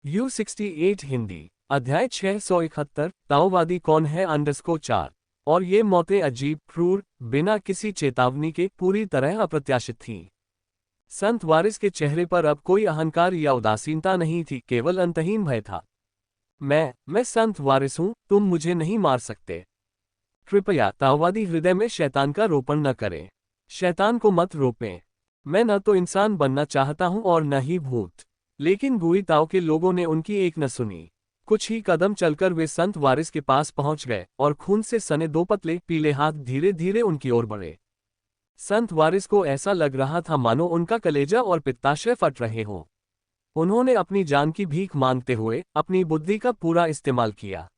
U68 Hindi अध्याय 671 ताओवादी कौन है _4 और ये मौतें अजीब क्रूर बिना किसी चेतावनी के पूरी तरह अप्रत्याशित थीं। संत वारिस के चेहरे पर अब कोई अहंकार या उदासीनता नहीं थी, केवल अंतहीन भय था। मैं संत वारिस हूं, तुम मुझे नहीं मार सकते। कृपया ताओवादी हृदय में शैतान का रोपण न करें। शैतान को मत रोपें। मैं न तो इंसान बनना चाहता हूं और न ही भूत। लेकिन गुई ताओ के लोगों ने उनकी एक न सुनी। कुछ ही कदम चलकर वे संत वारिस के पास पहुंच गए और खून से सने दो पतले पीले हाथ धीरे धीरे उनकी ओर बढ़े। संत वारिस को ऐसा लग रहा था मानो उनका कलेजा और पित्ताशय फट रहे हों। उन्होंने अपनी जान की भीख मांगते हुए अपनी बुद्धि का पूरा इस्तेमाल किया।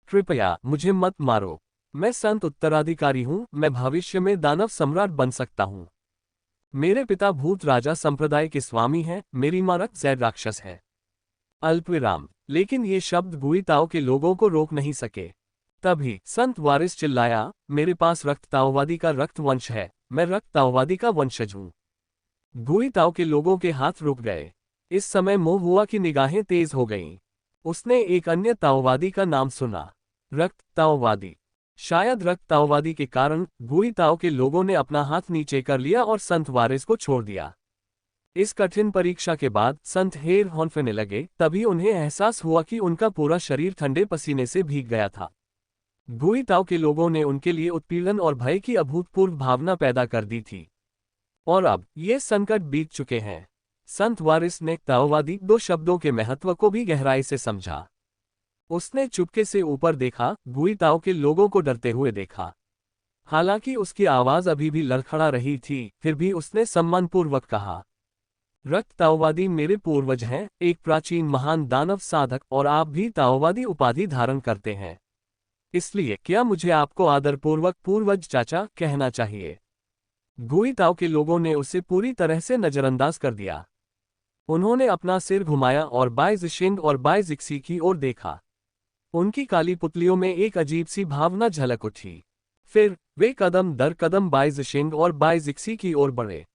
कृपया मुझे मत मारो। मैं संत उत्तराधिकारी हूं, मैं भविष्य में दानव सम्राट बन सकता हूं। मेरे पिता भूत राजा संप्रदाय के स्वामी हैं, मेरी मां रक्त जैड राक्षस है। अल्पविराम। लेकिन ये शब्द गुई ताओ के लोगों को रोक नहीं सके। तभी संत वारिस चिल्लाया, मेरे पास रक्त ताओवादी का रक्त वंश है, मैं रक्त ताओवादी का वंशज हूं। गुई ताओ के लोगों के हाथ रुक गए। इस समय मोहुआ की निगाहें तेज हो गईं। उसने एक अन्य ताओवादी का नाम सुना, रक्त ताओवादी। शायद रक्त ताओवादी के कारण गुई ताओ के लोगों ने अपना हाथ नीचे कर लिया और संत वारिस को छोड़ दिया। इस कठिन परीक्षा के बाद संत हेर हौंफने लगे, तभी उन्हें एहसास हुआ कि उनका पूरा शरीर ठंडे पसीने से भीग गया था। गुई ताओ के लोगों ने उनके लिए उत्पीड़न और भय की अभूतपूर्व भावना पैदा कर दी थी। और अब ये संकट बीत चुके हैं। संत वारिस ने ताओवादी दो शब्दों के महत्व को भी गहराई से समझा। उसने चुपके से ऊपर देखा, गुई ताओ के लोगों को डरते हुए देखा। हालांकि उसकी आवाज अभी भी लड़खड़ा रही थी, फिर भी उसने सम्मानपूर्वक कहा, रक्त ताओवादी मेरे पूर्वज हैं, एक प्राचीन महान दानव साधक, और आप भी ताओवादी उपाधि धारण करते हैं। इसलिए क्या मुझे आपको आदरपूर्वक पूर्वज चाचा कहना चाहिए? गुई ताओ के लोगों ने उसे पूरी तरह से नजरअंदाज कर दिया। उन्होंने अपना सिर घुमाया और बाई जिशिंग और बाई जिक्सी की ओर देखा। उनकी काली पुतलियों में एक अजीब सी भावना झलक उठी। फिर वे कदम दर कदम बाई जिशिंग और बाई जिक्सी की ओर बढ़े।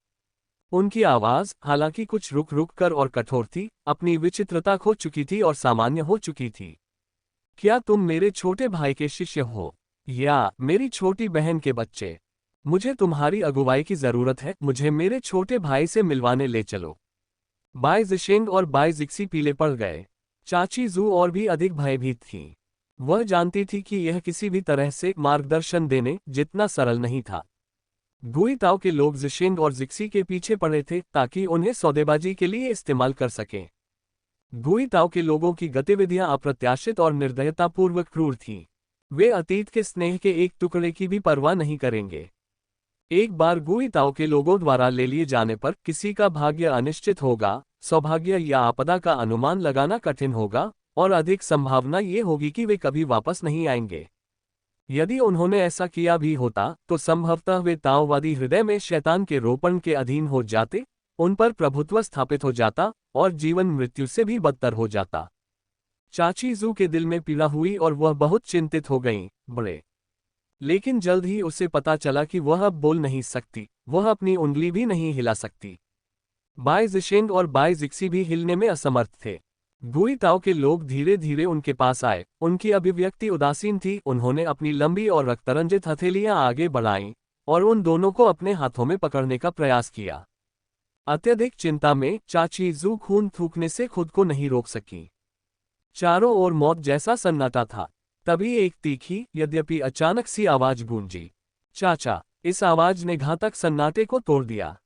उनकी आवाज, हालांकि कुछ रुक रुक कर और कठोर थी, अपनी विचित्रता खो चुकी थी और सामान्य हो चुकी थी। क्या तुम मेरे छोटे भाई के शिष्य हो, या मेरी छोटी बहन के बच्चे? मुझे तुम्हारी अगुवाई की जरूरत है, मुझे मेरे छोटे भाई से मिलवाने ले चलो। बाई जिशिंग और बाई जिक्सी पीले पड़ गए। चाची जू और भी अधिक भयभीत थीं। वह जानती थी कि यह किसी भी तरह से मार्गदर्शन देने जितना सरल नहीं था। गुई ताओ के लोग जिशिंग और जिक्सी के पीछे पड़े थे ताकि उन्हें सौदेबाजी के लिए इस्तेमाल कर सकें। गुई ताओ के लोगों की गतिविधियां अप्रत्याशित और निर्दयतापूर्वक क्रूर थीं। वे अतीत के स्नेह के एक टुकड़े की भी परवाह नहीं करेंगे। एक बार गुई ताओ के लोगों द्वारा ले लिए जाने पर किसी का भाग्य अनिश्चित होगा, सौभाग्य या आपदा का अनुमान लगाना कठिन होगा, और अधिक संभावना ये होगी कि वे कभी वापस नहीं आएंगे। यदि उन्होंने ऐसा किया भी होता तो संभवतः वे ताओवादी हृदय में शैतान के रोपण के अधीन हो जाते, उन पर प्रभुत्व स्थापित हो जाता और जीवन मृत्यु से भी बदतर हो जाता। चाची जू के दिल में पीड़ा हुई और वह बहुत चिंतित हो गईं, बड़े। लेकिन जल्द ही उसे पता चला कि वह अब बोल नहीं सकती, वह अपनी उंगली भी नहीं हिला सकती। बाई जिशिंग और बाई जिक्सी भी हिलने में असमर्थ थे। गुई ताओ के लोग धीरे धीरे उनके पास आए। उनकी अभिव्यक्ति उदासीन थी। उन्होंने अपनी लंबी और रक्तरंजित हथेलियां आगे बढ़ाईं और उन दोनों को अपने हाथों में पकड़ने का प्रयास किया। अत्यधिक चिंता में चाची जू खून थूकने से खुद को नहीं रोक सकी। चारों ओर मौत जैसा सन्नाटा था। तभी एक तीखी, यद्यपि अचानक सी आवाज गूंजी, चाचा। इस आवाज ने घातक सन्नाटे को तोड़ दिया।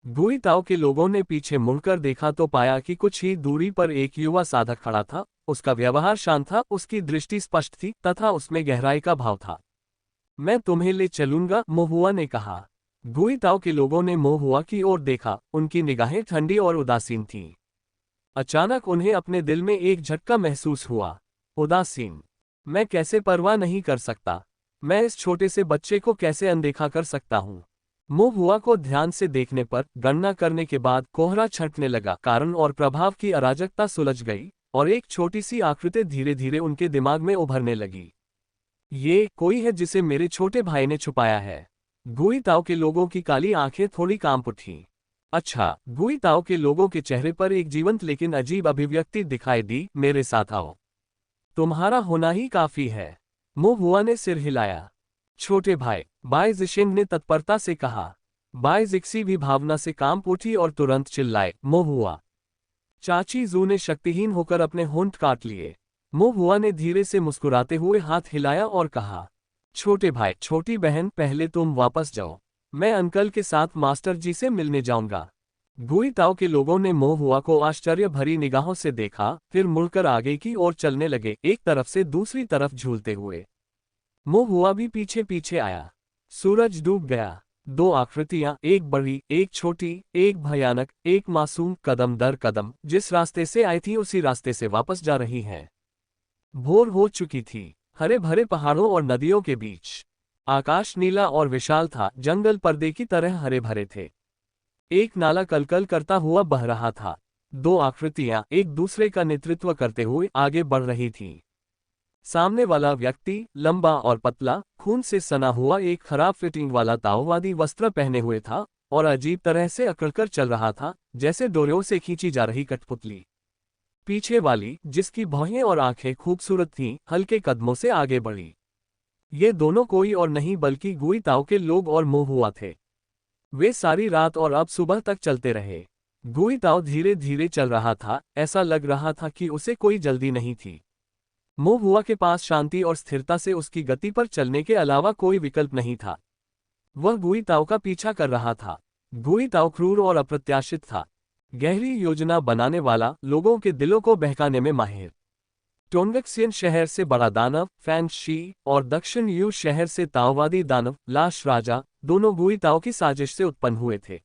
गुई ताओ के लोगों ने पीछे मुड़कर देखा तो पाया कि कुछ ही दूरी पर एक युवा साधक खड़ा था। उसका व्यवहार शांत था, उसकी दृष्टि स्पष्ट थी तथा उसमें गहराई का भाव था। मैं तुम्हें ले चलूंगा, मोहुआ ने कहा। गुई ताओ के लोगों ने मोहुआ की ओर देखा, उनकी निगाहें ठंडी और उदासीन थीं। अचानक उन्हें अपने दिल में एक झटका महसूस हुआ, उदासीन। मैं कैसे परवाह नहीं कर सकता? मैं इस छोटे से बच्चे को कैसे अनदेखा कर सकता हूँ? मोहुआ को ध्यान से देखने पर, गणना करने के बाद कोहरा छंटने लगा। कारण और प्रभाव की अराजकता सुलझ गई और एक छोटी सी आकृति धीरे धीरे उनके दिमाग में उभरने लगी। ये कोई है जिसे मेरे छोटे भाई ने छुपाया है। गुई ताओ के लोगों की काली आंखें थोड़ी कांप उठीं। अच्छा, गुई ताओ के लोगों के चेहरे पर एक जीवंत लेकिन अजीब अभिव्यक्ति दिखाई दी, मेरे साथ आओ। तुम्हारा होना ही काफी है। मो हुआ ने सिर हिलाया। छोटे भाई, बाई जिशिंग ने तत्परता से कहा। बाई जिक्सी भी भावना से कांप उठी और तुरंत चिल्लाए, मो हुआ। चाची जू ने शक्तिहीन होकर अपने होंठ काट लिए। मो हुआ ने धीरे से मुस्कुराते हुए हाथ हिलाया और कहा, छोटे भाई, छोटी बहन, पहले तुम वापस जाओ। मैं अंकल के साथ मास्टर जी से मिलने जाऊंगा। गुई ताओ के लोगों ने मो हुआ को आश्चर्य भरी निगाहों से देखा, फिर मुड़कर आगे की ओर चलने लगे, एक तरफ से दूसरी तरफ झूलते हुए। मो हुआ भी पीछे पीछे आया। सूरज डूब गया। दो आकृतियां, एक बड़ी, एक छोटी, एक भयानक, एक मासूम, कदम दर कदम जिस रास्ते से आई थी उसी रास्ते से वापस जा रही हैं। भोर हो चुकी थी। हरे भरे पहाड़ों और नदियों के बीच आकाश नीला और विशाल था, जंगल पर्दे की तरह हरे भरे थे। एक नाला कलकल करता हुआ बह रहा था। दो आकृतियां एक दूसरे का नेतृत्व करते हुए आगे बढ़ रही थीं। सामने वाला व्यक्ति लंबा और पतला, खून से सना हुआ, एक खराब फिटिंग वाला ताओवादी वस्त्र पहने हुए था और अजीब तरह से अकड़कर चल रहा था, जैसे डोरियों से खींची जा रही कठपुतली। पीछे वाली, जिसकी भौहें और आंखें खूबसूरत थीं, हल्के कदमों से आगे बढ़ी। ये दोनों कोई और नहीं बल्कि गुई ताओ के लोग और मो हुआ थे। वे सारी रात और अब सुबह तक चलते रहे। गुई ताओ धीरे धीरे चल रहा था, ऐसा लग रहा था कि उसे कोई जल्दी नहीं थी। मो हुआ के पास शांति और स्थिरता से उसकी गति पर चलने के अलावा कोई विकल्प नहीं था। वह गुई ताओ का पीछा कर रहा था। गुई ताओ क्रूर और अप्रत्याशित था। गहरी योजना बनाने वाला, लोगों के दिलों को बहकाने में माहिर। टोनगक्सियन शहर से बड़ा दानव फैंग शी और दक्षिण यू शहर से ताओवादी दानव लाश राजा, दोनों गुई ताओ की साजिश से उत्पन्न हुए थे।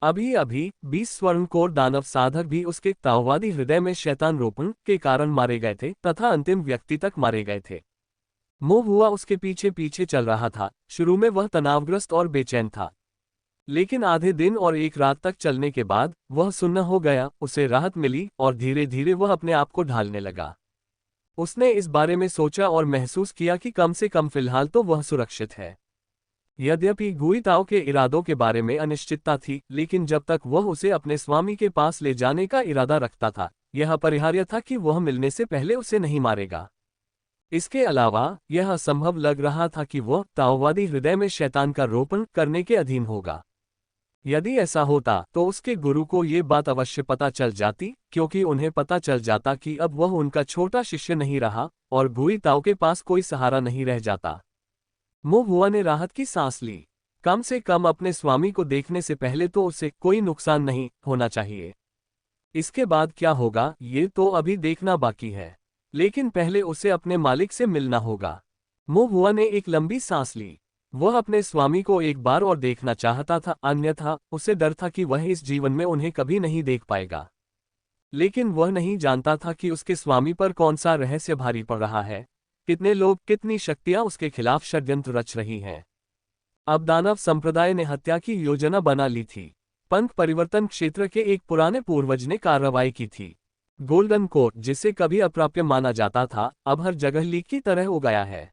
अभी अभी 20 स्वर्णकोर दानव साधक भी उसके ताओवादी हृदय में शैतान रोपण के कारण मारे गए थे तथा अंतिम व्यक्ति तक मारे गए थे। मो हुआ उसके पीछे पीछे चल रहा था। शुरू में वह तनावग्रस्त और बेचैन था, लेकिन आधे दिन और एक रात तक चलने के बाद वह सुन्न हो गया, उसे राहत मिली और धीरे धीरे वह अपने आप को ढालने लगा। उसने इस बारे में सोचा और महसूस किया कि कम से कम फिलहाल तो वह सुरक्षित है। यद्यपि गुई ताओ के इरादों के बारे में अनिश्चितता थी, लेकिन जब तक वह उसे अपने स्वामी के पास ले जाने का इरादा रखता था, यह अपरिहार्य था कि वह मिलने से पहले उसे नहीं मारेगा। इसके अलावा यह असंभव लग रहा था कि वह ताओवादी हृदय में शैतान का रोपण करने के अधीन होगा। यदि ऐसा होता तो उसके गुरु को ये बात अवश्य पता चल जाती, क्योंकि उन्हें पता चल जाता कि अब वह उनका छोटा शिष्य नहीं रहा और गुई ताओ के पास कोई सहारा नहीं रह जाता। मो हुआ ने राहत की सांस ली। कम से कम अपने स्वामी को देखने से पहले तो उसे कोई नुकसान नहीं होना चाहिए। इसके बाद क्या होगा ये तो अभी देखना बाकी है, लेकिन पहले उसे अपने मालिक से मिलना होगा। मो हुआ ने एक लंबी सांस ली। वह अपने स्वामी को एक बार और देखना चाहता था, अन्यथा उसे डर था कि वह इस जीवन में उन्हें कभी नहीं देख पाएगा। लेकिन वह नहीं जानता था कि उसके स्वामी पर कौन सा रहस्य भारी पड़ रहा है, कितने लोग, कितनी शक्तियां उसके खिलाफ षड्यंत्र रच रही हैं। अब दानव संप्रदाय ने हत्या की योजना बना ली थी। पंथ परिवर्तन क्षेत्र के एक पुराने पूर्वज ने कार्रवाई की थी। गोल्डन कोट, जिसे कभी अप्राप्य माना जाता था, अब हर जगह लीक की तरह उगाया है।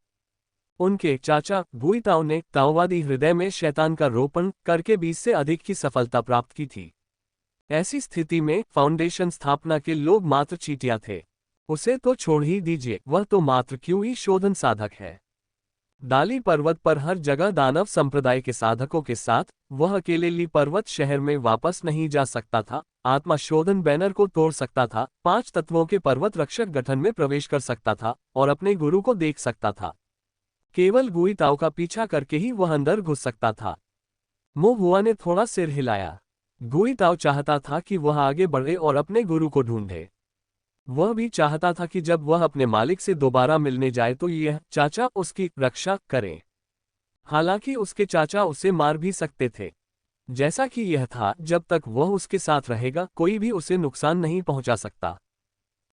उनके चाचा गुई ताओ ने ताओवादी हृदय में शैतान का रोपण करके 20 से अधिक की सफलता प्राप्त की थी। ऐसी स्थिति में फाउंडेशन स्थापना के लोग मात्र चीटियां थे। उसे तो छोड़ ही दीजिए, वह तो मात्र क्यों ही शोधन साधक है। दाली पर्वत पर हर जगह दानव संप्रदाय के साधकों के साथ वह अकेले ली पर्वत शहर में वापस नहीं जा सकता था। आत्मा शोधन बैनर को तोड़ सकता था, 5 तत्वों के पर्वत रक्षक गठन में प्रवेश कर सकता था और अपने गुरु को देख सकता था। केवल गुई ताओ का पीछा करके ही वह अंदर घुस सकता था। मो हुआ ने थोड़ा सिर हिलाया। गुई ताओ चाहता था कि वह आगे बढ़े और अपने गुरु को ढूंढे। वह भी चाहता था कि जब वह अपने मालिक से दोबारा मिलने जाए तो यह चाचा उसकी रक्षा करे। हालांकि उसके चाचा उसे मार भी सकते थे। जैसा कि यह था, जब तक वह उसके साथ रहेगा कोई भी उसे नुकसान नहीं पहुंचा सकता।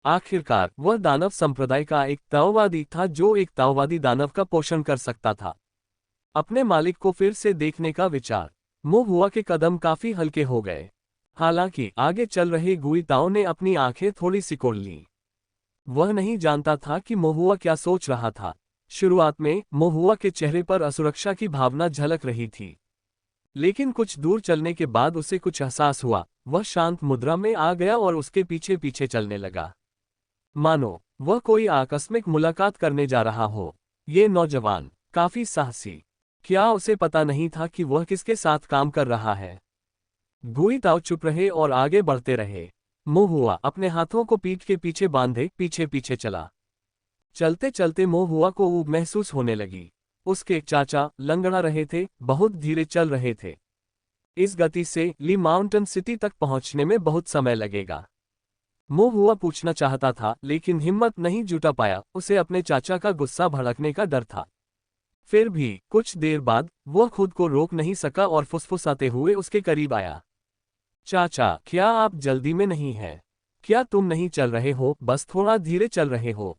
आखिरकार वह दानव संप्रदाय का एक ताओवादी था जो एक ताओवादी दानव का पोषण कर सकता था। अपने मालिक को फिर से देखने का विचार। मो हुआ के कदम काफी हल्के हो गए। हालांकि आगे चल रहे गुई ताओ ने अपनी आंखें थोड़ी सिकोड़ लीं। वह नहीं जानता था कि मो हुआ क्या सोच रहा था। शुरुआत में मो हुआ के चेहरे पर असुरक्षा की भावना झलक रही थी। लेकिन कुछ दूर चलने के बाद उसे कुछ एहसास हुआ। वह शांत मुद्रा में आ गया और उसके पीछे पीछे चलने लगा, मानो वह कोई आकस्मिक मुलाकात करने जा रहा हो। ये नौजवान काफी साहसी। क्या उसे पता नहीं था कि वह किसके साथ काम कर रहा है? गुई ताओ चुप रहे और आगे बढ़ते रहे। मो हुआ अपने हाथों को पीठ के पीछे बांधे पीछे पीछे चला। चलते चलते मो हुआ को ऊब महसूस होने लगी। उसके चाचा लंगड़ा रहे थे, बहुत धीरे चल रहे थे। इस गति से ली माउंटेन सिटी तक पहुंचने में बहुत समय लगेगा। मो हुआ पूछना चाहता था लेकिन हिम्मत नहीं जुटा पाया, उसे अपने चाचा का गुस्सा भड़कने का डर था। फिर भी कुछ देर बाद वह खुद को रोक नहीं सका और फुसफुसाते हुए उसके करीब आया। चाचा, क्या आप जल्दी में नहीं हैं? क्या तुम नहीं चल रहे हो, बस थोड़ा धीरे चल रहे हो?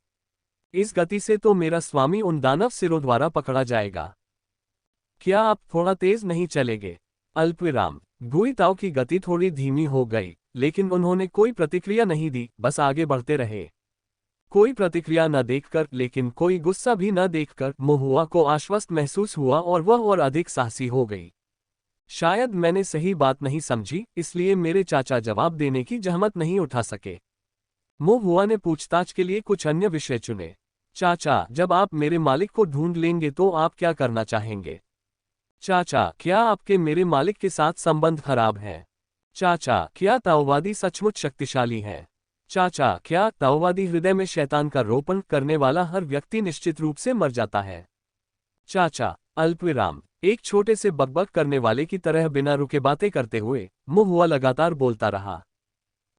इस गति से तो मेरा स्वामी उन दानव सिरों द्वारा पकड़ा जाएगा। क्या आप थोड़ा तेज नहीं चलेंगे? अल्पविराम। गुई ताओ की गति थोड़ी धीमी हो गई, लेकिन उन्होंने कोई प्रतिक्रिया नहीं दी, बस आगे बढ़ते रहे। कोई प्रतिक्रिया न देखकर, लेकिन कोई गुस्सा भी न देखकर मो हुआ को आश्वस्त महसूस हुआ और वह और अधिक साहसी हो गई। शायद मैंने सही बात नहीं समझी, इसलिए मेरे चाचा जवाब देने की जहमत नहीं उठा सके। मो हुआ ने पूछताछ के लिए कुछ अन्य विषय चुने। चाचा, जब आप मेरे मालिक को ढूंढ लेंगे तो आप क्या करना चाहेंगे? चाचा, क्या आपके मेरे मालिक के साथ संबंध खराब है? चाचा, क्या ताओवादी सचमुच शक्तिशाली है? चाचा, क्या ताओवादी हृदय में शैतान का रोपण करने वाला हर व्यक्ति निश्चित रूप से मर जाता है? चाचा। अल्पविराम। एक छोटे से बकबक करने वाले की तरह बिना रुके बातें करते हुए मो हुआ लगातार बोलता रहा।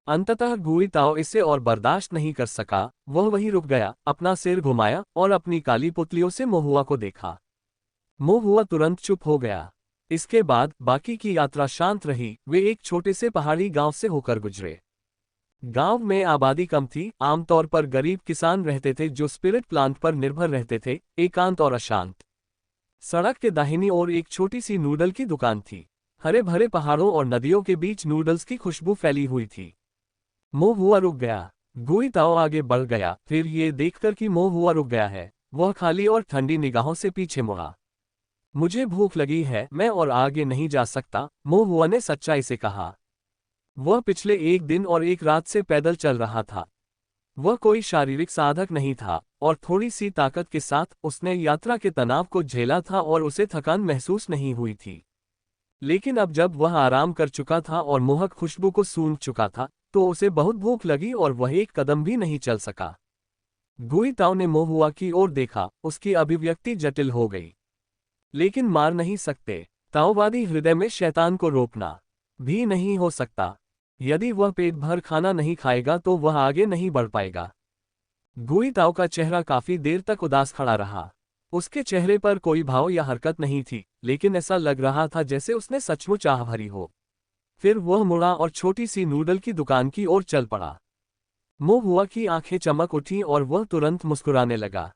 अंततः गुई ताओ इसे और बर्दाश्त नहीं कर सका, वह वहीं रुक गया, अपना सिर घुमाया और अपनी काली पुतलियों से मो हुआ को देखा। मो हुआ तुरंत चुप हो गया। इसके बाद बाकी की यात्रा शांत रही। वे एक छोटे से पहाड़ी गांव से होकर गुजरे। गांव में आबादी कम थी, आमतौर पर गरीब किसान रहते थे जो स्पिरिट प्लांट पर निर्भर रहते थे, एकांत और अशांत। सड़क के दाहिनी ओर एक छोटी सी नूडल की दुकान थी। हरे भरे पहाड़ों और नदियों के बीच नूडल्स की खुशबू फैली हुई थी। मो हुआ रुक गया। गुई ताओ आगे बढ़ गया, फिर ये देखकर कि मो हुआ रुक गया है, वह खाली और ठंडी निगाहों से पीछे मुड़ा। मुझे भूख लगी है, मैं और आगे नहीं जा सकता, मो हुआ ने सच्चाई से कहा। वह पिछले एक दिन और एक रात से पैदल चल रहा था। वह कोई शारीरिक साधक नहीं था और थोड़ी सी ताकत के साथ उसने यात्रा के तनाव को झेला था और उसे थकान महसूस नहीं हुई थी। लेकिन अब जब वह आराम कर चुका था और मोहक खुशबू को सूंघ चुका था, तो उसे बहुत भूख लगी और वह एक कदम भी नहीं चल सका। गुई ताओ ने मो हुआ की ओर देखा, उसकी अभिव्यक्ति जटिल हो गई। लेकिन मार नहीं सकते। ताओवादी हृदय में शैतान को रोकना भी नहीं हो सकता। यदि वह पेट भर खाना नहीं खाएगा तो वह आगे नहीं बढ़ पाएगा। गुई ताओ का चेहरा काफी देर तक उदास खड़ा रहा। उसके चेहरे पर कोई भाव या हरकत नहीं थी, लेकिन ऐसा लग रहा था जैसे उसने सचमुच आह भरी हो। फिर वह मुड़ा और छोटी सी नूडल की दुकान की ओर चल पड़ा। मो हुआ की आंखें चमक उठीं और वह तुरंत मुस्कुराने लगा।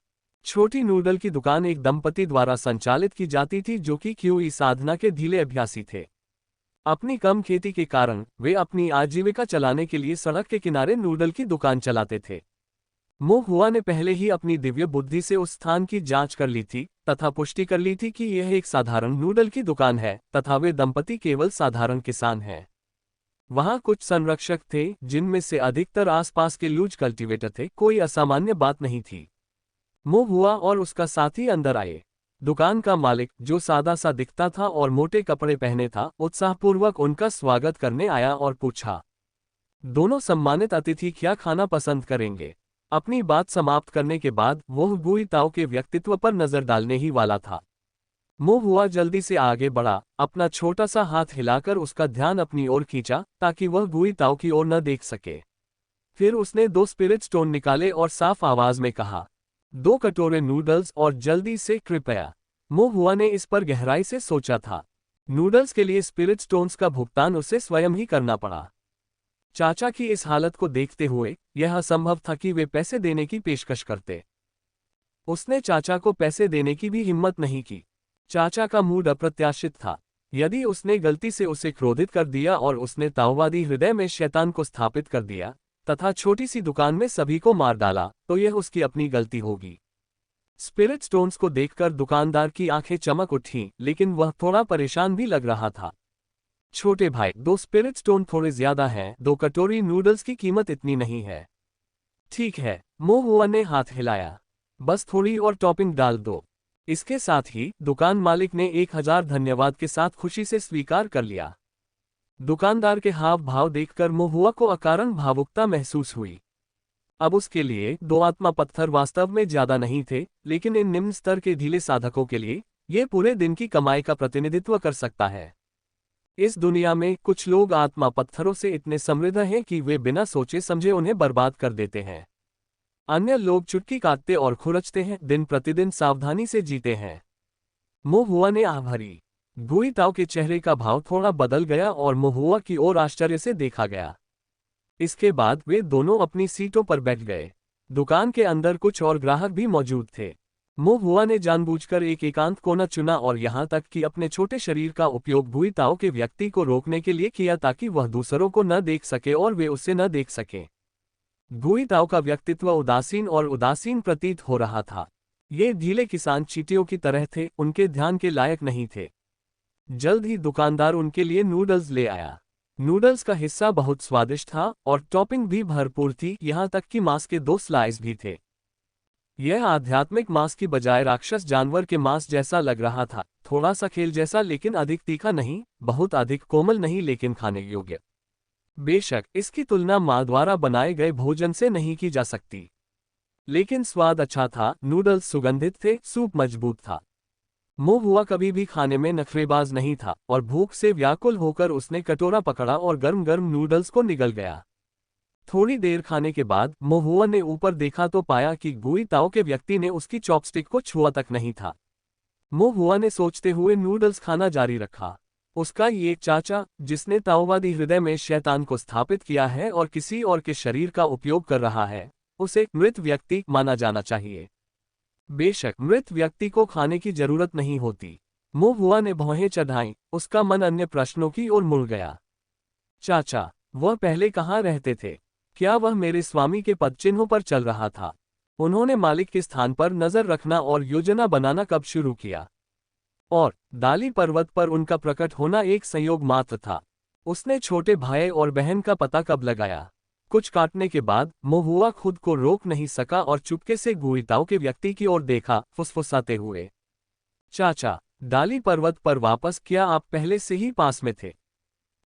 छोटी नूडल की दुकान एक दंपति द्वारा संचालित की जाती थी जो कि क्यूई साधना के ढीले अभ्यासी थे। अपनी कम खेती के कारण वे अपनी आजीविका चलाने के लिए सड़क के किनारे नूडल की दुकान चलाते थे। मो हुआ ने पहले ही अपनी दिव्य बुद्धि से उस स्थान की जांच कर ली थी तथा पुष्टि कर ली थी कि यह एक साधारण नूडल की दुकान है तथा वे दंपति केवल साधारण किसान हैं। वहां कुछ संरक्षक थे, जिनमें से अधिकतर आसपास के लूज कल्टीवेटर थे। कोई असामान्य बात नहीं थी। मो हुआ और उसका साथी अंदर आए। दुकान का मालिक, जो सादा सा दिखता था और मोटे कपड़े पहने था, उत्साहपूर्वक उनका स्वागत करने आया और पूछा, दोनों सम्मानित अतिथि क्या खाना पसंद करेंगे? अपनी बात समाप्त करने के बाद वह गुई ताओ के व्यक्तित्व पर नजर डालने ही वाला था। मो हुआ जल्दी से आगे बढ़ा, अपना छोटा सा हाथ हिलाकर उसका ध्यान अपनी ओर खींचा ताकि वह गुई ताओ की ओर न देख सके। फिर उसने 2 स्पिरिट स्टोन निकाले और साफ आवाज में कहा, 2 कटोरे नूडल्स और जल्दी से कृपया। मो हुआ ने इस पर गहराई से सोचा था। नूडल्स के लिए स्पिरिट स्टोन्स का भुगतान उसे स्वयं ही करना पड़ा। चाचा की इस हालत को देखते हुए यह असंभव था कि वे पैसे देने की पेशकश करते। उसने चाचा को पैसे देने की भी हिम्मत नहीं की। चाचा का मूड अप्रत्याशित था। यदि उसने गलती से उसे क्रोधित कर दिया और उसने ताओवादी हृदय में शैतान को स्थापित कर दिया तथा छोटी सी दुकान में सभी को मार डाला, तो यह उसकी अपनी गलती होगी। स्पिरिट स्टोन्स को देखकर दुकानदार की आंखें चमक उठी, लेकिन वह थोड़ा परेशान भी लग रहा था। छोटे भाई, 2 स्पिरिट स्टोन थोड़े ज्यादा हैं, 2 कटोरी नूडल्स की कीमत इतनी नहीं है। ठीक है, मोहुआ ने हाथ हिलाया। बस थोड़ी और टॉपिंग डाल दो। इसके साथ ही दुकान मालिक ने 1000 धन्यवाद के साथ खुशी से स्वीकार कर लिया। दुकानदार के हाव भाव देखकर मोहुआ को अकारण भावुकता महसूस हुई। अब उसके लिए 2 आत्मा पत्थर वास्तव में ज्यादा नहीं थे, लेकिन इन निम्न स्तर के ढीले साधकों के लिए ये पूरे दिन की कमाई का प्रतिनिधित्व कर सकता है। इस दुनिया में कुछ लोग आत्मा पत्थरों से इतने समृद्ध हैं कि वे बिना सोचे समझे उन्हें बर्बाद कर देते हैं। अन्य लोग चुटकी काटते और खुरचते हैं, दिन प्रतिदिन सावधानी से जीते हैं। मोहुआ ने आह भरी। गुई ताओ के चेहरे का भाव थोड़ा बदल गया और मोहुआ की ओर आश्चर्य से देखा गया। इसके बाद वे दोनों अपनी सीटों पर बैठ गए। दुकान के अंदर कुछ और ग्राहक भी मौजूद थे। मोहुआ ने जानबूझकर एक एकांत कोना चुना और यहां तक कि अपने छोटे शरीर का उपयोग गुई ताओ के व्यक्ति को रोकने के लिए किया ताकि वह दूसरों को न देख सके और वे उसे न देख सकें। गुई ताओ का व्यक्तित्व उदासीन और उदासीन प्रतीत हो रहा था। ये ढीले किसान चींटियों की तरह थे, उनके ध्यान के लायक नहीं थे। जल्द ही दुकानदार उनके लिए नूडल्स ले आया। नूडल्स का हिस्सा बहुत स्वादिष्ट था और टॉपिंग भी भरपूर थी, यहां तक कि मांस के 2 स्लाइस भी थे। यह आध्यात्मिक मांस की बजाय राक्षस जानवर के मांस जैसा लग रहा था, थोड़ा सा खेल जैसा, लेकिन अधिक तीखा नहीं, बहुत अधिक कोमल नहीं, लेकिन खाने योग्य। बेशक इसकी तुलना मां द्वारा बनाए गए भोजन से नहीं की जा सकती, लेकिन स्वाद अच्छा था। नूडल्स सुगंधित थे, सूप मजबूत था। मोहुआ कभी भी खाने में नखरेबाज नहीं था और भूख से व्याकुल होकर उसने कटोरा पकड़ा और गर्म गर्म नूडल्स को निगल गया। थोड़ी देर खाने के बाद मोहुआ ने ऊपर देखा तो पाया कि गुई ताओ के व्यक्ति ने उसकी चॉपस्टिक को छुआ तक नहीं था। मोहुआ ने सोचते हुए नूडल्स खाना जारी रखा। उसका ये चाचा, जिसने ताओवादी हृदय में शैतान को स्थापित किया है और किसी और के शरीर का उपयोग कर रहा है, उसे मृत व्यक्ति माना जाना चाहिए। बेशक मृत व्यक्ति को खाने की जरूरत नहीं होती। मोहुआ ने भौहें चढ़ाईं, उसका मन अन्य प्रश्नों की ओर मुड़ गया। चाचा, वह पहले कहाँ रहते थे? क्या वह मेरे स्वामी के पदचिन्हों पर चल रहा था? उन्होंने मालिक के स्थान पर नजर रखना और योजना बनाना कब शुरू किया? और दाली पर्वत पर उनका प्रकट होना एक संयोग मात्र था। उसने छोटे भाई और बहन का पता कब लगाया? कुछ काटने के बाद मोहुआ खुद को रोक नहीं सका और चुपके से गुई ताओ के व्यक्ति की ओर देखा, फुसफुसाते हुए। चाचा, दाली पर्वत पर वापस? क्या आप पहले से ही पास में थे?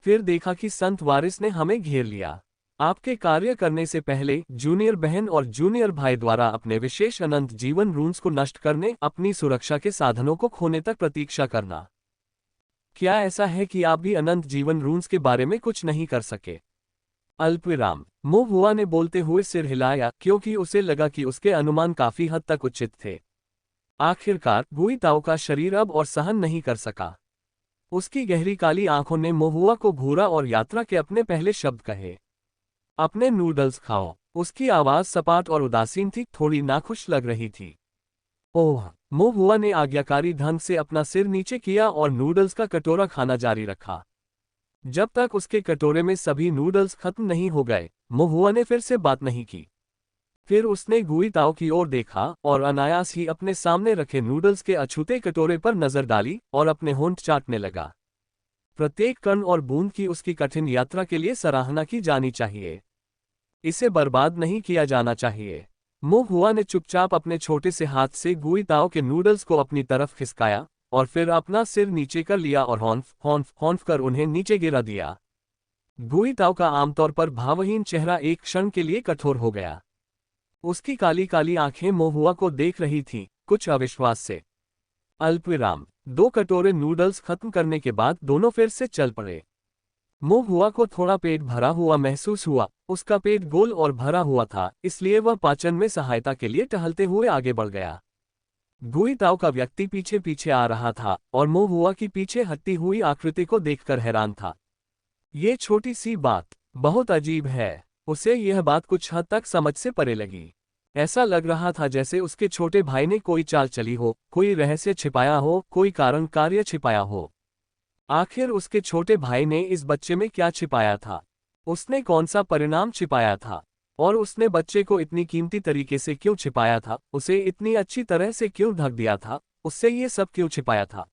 फिर देखा कि संत वारिस ने हमें घेर लिया। आपके कार्य करने से पहले जूनियर बहन और जूनियर भाई द्वारा अपने विशेष अनंत जीवन रून्स को नष्ट करने, अपनी सुरक्षा के साधनों को खोने तक प्रतीक्षा करना। क्या ऐसा है कि आप भी अनंत जीवन रून्स के बारे में कुछ नहीं कर सके? अल्पविराम। मोहुआ ने बोलते हुए सिर हिलाया, क्योंकि उसे लगा कि उसके अनुमान काफी हद तक उचित थे। आखिरकार गुई ताओ का शरीर अब और सहन नहीं कर सका। उसकी गहरी काली आंखों ने मोहुआ को घूरा और यात्रा के अपने पहले शब्द कहे। अपने नूडल्स खाओ। उसकी आवाज सपाट और उदासीन थी, थोड़ी नाखुश लग रही थी। ओह! मोहुआ ने आज्ञाकारी ढंग से अपना सिर नीचे किया और नूडल्स का कटोरा खाना जारी रखा। जब तक उसके कटोरे में सभी नूडल्स खत्म नहीं हो गए, मोहुआ ने फिर से बात नहीं की। फिर उसने गुई ताओ की ओर देखा और अनायास ही अपने सामने रखे नूडल्स के अछूते कटोरे पर नजर डाली और अपने होंठ चाटने लगा। प्रत्येक कण और बूंद की उसकी कठिन यात्रा के लिए सराहना की जानी चाहिए। इसे बर्बाद नहीं किया जाना चाहिए। मोहुआ ने चुपचाप अपने छोटे से हाथ से गुई ताओ के नूडल्स को अपनी तरफ खिसकाया और फिर अपना सिर नीचे कर लिया और हॉन्फ कर उन्हें नीचे गिरा दिया। गुई ताओ का आमतौर पर भावहीन चेहरा एक क्षण के लिए कठोर हो गया। उसकी काली काली आंखें मोहुआ को देख रही थीं, कुछ अविश्वास से। अल्पविराम। 2 कटोरे नूडल्स खत्म करने के बाद दोनों फिर से चल पड़े। मोहुआ को थोड़ा पेट भरा हुआ महसूस हुआ। उसका पेट गोल और भरा हुआ था, इसलिए वह पाचन में सहायता के लिए टहलते हुए आगे बढ़ गया। गुई ताओ का व्यक्ति पीछे पीछे आ रहा था और मोहुआ की पीछे हटती हुई आकृति को देखकर हैरान था। ये छोटी सी बात बहुत अजीब है। उसे यह बात कुछ हद तक समझ से परे लगी। ऐसा लग रहा था जैसे उसके छोटे भाई ने कोई चाल चली हो, कोई रहस्य छिपाया हो, कोई कारण कार्य छिपाया हो। आखिर उसके छोटे भाई ने इस बच्चे में क्या छिपाया था? उसने कौन सा परिणाम छिपाया था? और उसने बच्चे को इतनी कीमती तरीके से क्यों छिपाया था, उसे इतनी अच्छी तरह से क्यों ढक दिया था, उससे ये सब क्यों छिपाया था।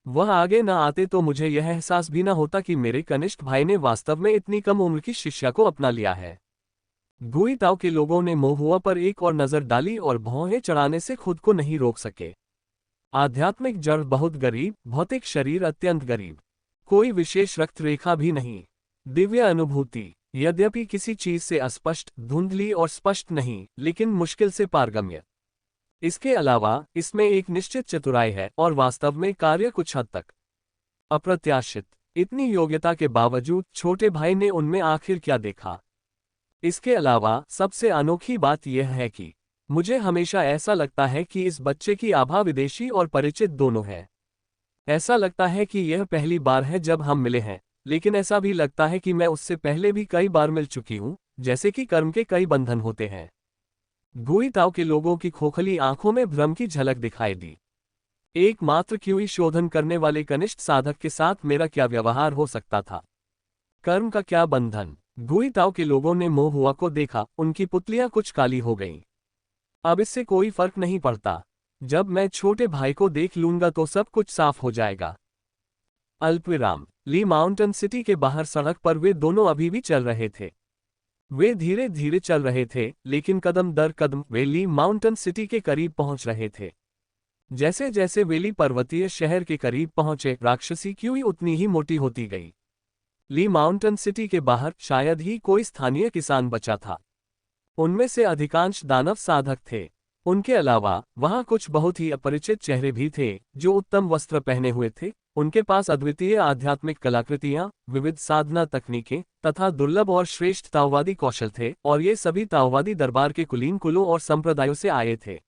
वह आगे न आते तो मुझे यह एहसास भी न होता कि मेरे कनिष्ठ भाई ने वास्तव में इतनी कम उम्र की शिष्या को अपना लिया है। गुई ताओ के लोगों ने मोहुआ पर एक और नजर डाली और भौहें चढ़ाने से खुद को नहीं रोक सके। आध्यात्मिक जड़ बहुत गरीब, भौतिक शरीर अत्यंत गरीब, कोई विशेष रक्त रेखा भी नहीं। दिव्य अनुभूति, यद्यपि किसी चीज से अस्पष्ट, धुंधली और स्पष्ट नहीं, लेकिन मुश्किल से पारगम्य। इसके अलावा इसमें एक निश्चित चतुराई है और वास्तव में कार्य कुछ हद तक अप्रत्याशित। इतनी योग्यता के बावजूद छोटे भाई ने उनमें आखिर क्या देखा। इसके अलावा सबसे अनोखी बात यह है कि मुझे हमेशा ऐसा लगता है कि इस बच्चे की आभा विदेशी और परिचित दोनों है। ऐसा लगता है कि यह पहली बार है जब हम मिले हैं, लेकिन ऐसा भी लगता है कि मैं उससे पहले भी कई बार मिल चुकी हूं, जैसे कि कर्म के कई बंधन होते हैं। गुई ताओ के लोगों की खोखली आंखों में भ्रम की झलक दिखाई दी। एकमात्र क्यूई शोधन करने वाले कनिष्ठ साधक के साथ मेरा क्या व्यवहार हो सकता था? कर्म का क्या बंधन? गुई ताओ के लोगों ने मोहुआ को देखा, उनकी पुतलियां कुछ काली हो गईं। अब इससे कोई फर्क नहीं पड़ता। जब मैं छोटे भाई को देख लूंगा तो सब कुछ साफ हो जाएगा। अल्पविराम। ली माउंटेन सिटी के बाहर सड़क पर वे दोनों अभी भी चल रहे थे। वे धीरे धीरे चल रहे थे, लेकिन कदम दर कदम वे ली माउंटेन सिटी के करीब पहुंच रहे थे। जैसे जैसे वे ली पर्वतीय शहर के करीब पहुंचे, राक्षसी क्यूई उतनी ही मोटी होती गई। ली माउंटेन सिटी के बाहर शायद ही कोई स्थानीय किसान बचा था। उनमें से अधिकांश दानव साधक थे। उनके अलावा वहां कुछ बहुत ही अपरिचित चेहरे भी थे, जो उत्तम वस्त्र पहने हुए थे। उनके पास अद्वितीय आध्यात्मिक कलाकृतियां, विविध साधना तकनीकें तथा दुर्लभ और श्रेष्ठ ताओवादी कौशल थे, और ये सभी ताओवादी दरबार के कुलीन कुलों और संप्रदायों से आए थे।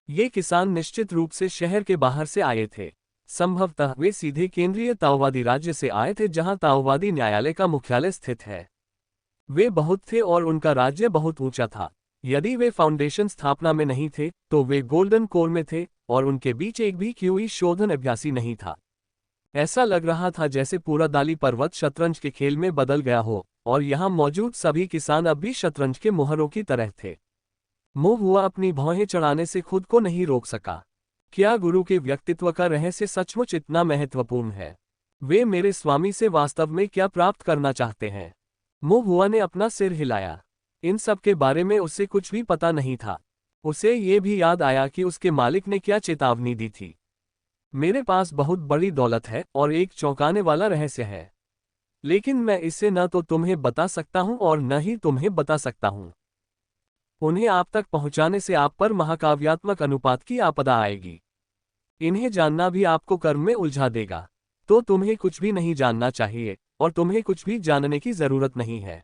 ये किसान निश्चित रूप से शहर के बाहर से आए थे। संभवतः वे सीधे केंद्रीय ताओवादी राज्य से आए थे, जहां ताओवादी न्यायालय का मुख्यालय स्थित है। वे बहुत थे और उनका राज्य बहुत ऊंचा था। यदि वे फाउंडेशन स्थापना में नहीं थे तो वे गोल्डन कोर में थे, और उनके बीच एक भी क्यूई शोधन अभ्यासी नहीं था। ऐसा लग रहा था जैसे पूरा दाली पर्वत शतरंज के खेल में बदल गया हो, और यहाँ मौजूद सभी किसान अब भी शतरंज के मोहरों की तरह थे। मोहुआ अपनी भौहें चढ़ाने से खुद को नहीं रोक सका। क्या गुरु के व्यक्तित्व का रहस्य सचमुच इतना महत्वपूर्ण है? वे मेरे स्वामी से वास्तव में क्या प्राप्त करना चाहते हैं? मोहुआ ने अपना सिर हिलाया। इन सब के बारे में उसे कुछ भी पता नहीं था। उसे ये भी याद आया कि उसके मालिक ने क्या चेतावनी दी थी। मेरे पास बहुत बड़ी दौलत है और एक चौंकाने वाला रहस्य है, लेकिन मैं इसे न तो तुम्हें बता सकता हूं और न ही तुम्हें बता सकता हूं। उन्हें आप तक पहुंचाने से आप पर महाकाव्यात्मक अनुपात की आपदा आएगी। इन्हें जानना भी आपको कर्म में उलझा देगा। तो तुम्हें कुछ भी नहीं जानना चाहिए, और तुम्हें कुछ भी जानने की जरूरत नहीं है।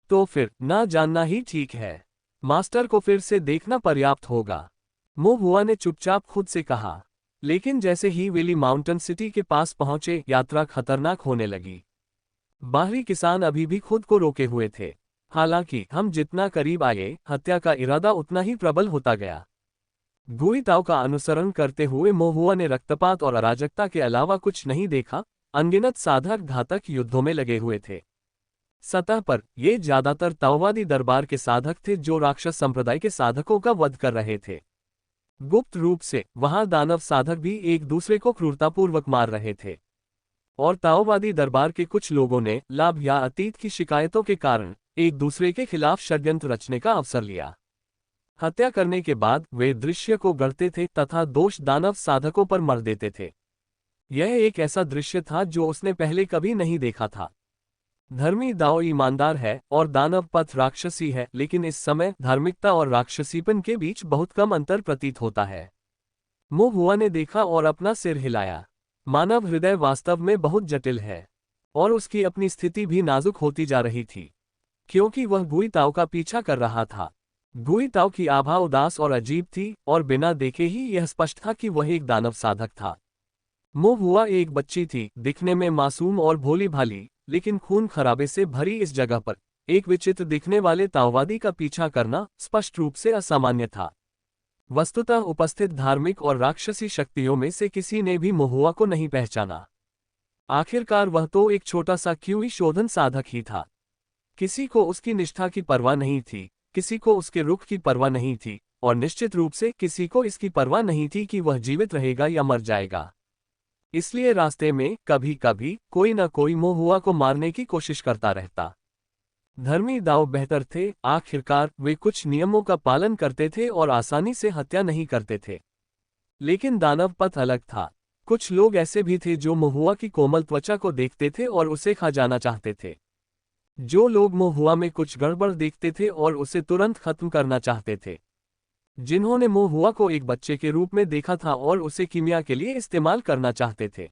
तो फिर ना जानना ही ठीक है। मास्टर को फिर से देखना पर्याप्त होगा, मोहुआ ने चुपचाप खुद से कहा। लेकिन जैसे ही वेली माउंटेन सिटी के पास पहुंचे, यात्रा खतरनाक होने लगी। बाहरी किसान अभी भी खुद को रोके हुए थे। हालांकि हम जितना करीब आए, हत्या का इरादा उतना ही प्रबल होता गया। गुई ताओ का अनुसरण करते हुए मोहुआ ने रक्तपात और अराजकता के अलावा कुछ नहीं देखा। अनगिनत साधक घातक युद्धों में लगे हुए थे। सतह पर ये ज्यादातर ताओवादी दरबार के साधक थे, जो राक्षस संप्रदाय के साधकों का वध कर रहे थे। गुप्त रूप से वहां दानव साधक भी एक दूसरे को क्रूरतापूर्वक मार रहे थे, और ताओवादी दरबार के कुछ लोगों ने लाभ या अतीत की शिकायतों के कारण एक दूसरे के खिलाफ षड्यंत्र रचने का अवसर लिया। हत्या करने के बाद वे दृश्य को गढ़ते थे तथा दोष दानव साधकों पर मर देते थे। यह एक ऐसा दृश्य था जो उसने पहले कभी नहीं देखा था। धर्मी दाओ ईमानदार है और दानव पथ राक्षसी है, लेकिन इस समय धार्मिकता और राक्षसीपन के बीच बहुत कम अंतर प्रतीत होता है। मोहुआ ने देखा और अपना सिर हिलाया। मानव हृदय वास्तव में बहुत जटिल है, और उसकी अपनी स्थिति भी नाजुक होती जा रही थी, क्योंकि वह गुई ताओ का पीछा कर रहा था। गुई ताओ की आभा उदास और अजीब थी, और बिना देखे ही यह स्पष्ट था कि वह एक दानव साधक था। मोहुआ एक बच्ची थी, दिखने में मासूम और भोली भाली, लेकिन खून खराबे से भरी इस जगह पर एक विचित्र दिखने वाले ताओवादी का पीछा करना स्पष्ट रूप से असामान्य था। वस्तुतः उपस्थित धार्मिक और राक्षसी शक्तियों में से किसी ने भी मोहुआ को नहीं पहचाना। आखिरकार वह तो एक छोटा सा क्यूई शोधन साधक ही था। किसी को उसकी निष्ठा की परवाह नहीं थी, किसी को उसके रुख की परवाह नहीं थी, और निश्चित रूप से किसी को इसकी परवाह नहीं थी कि वह जीवित रहेगा या मर जाएगा। इसलिए रास्ते में कभी कभी कोई न कोई महुआ को मारने की कोशिश करता रहता। धर्मी दाव बेहतर थे, आखिरकार वे कुछ नियमों का पालन करते थे और आसानी से हत्या नहीं करते थे। लेकिन दानव पथ अलग था। कुछ लोग ऐसे भी थे जो महुआ की कोमल त्वचा को देखते थे और उसे खा जाना चाहते थे। जो लोग महुआ में कुछ गड़बड़ देखते थे और उसे तुरंत खत्म करना चाहते थे। जिन्होंने महुआ को एक बच्चे के रूप में देखा था और उसे कीमिया के लिए इस्तेमाल करना चाहते थे।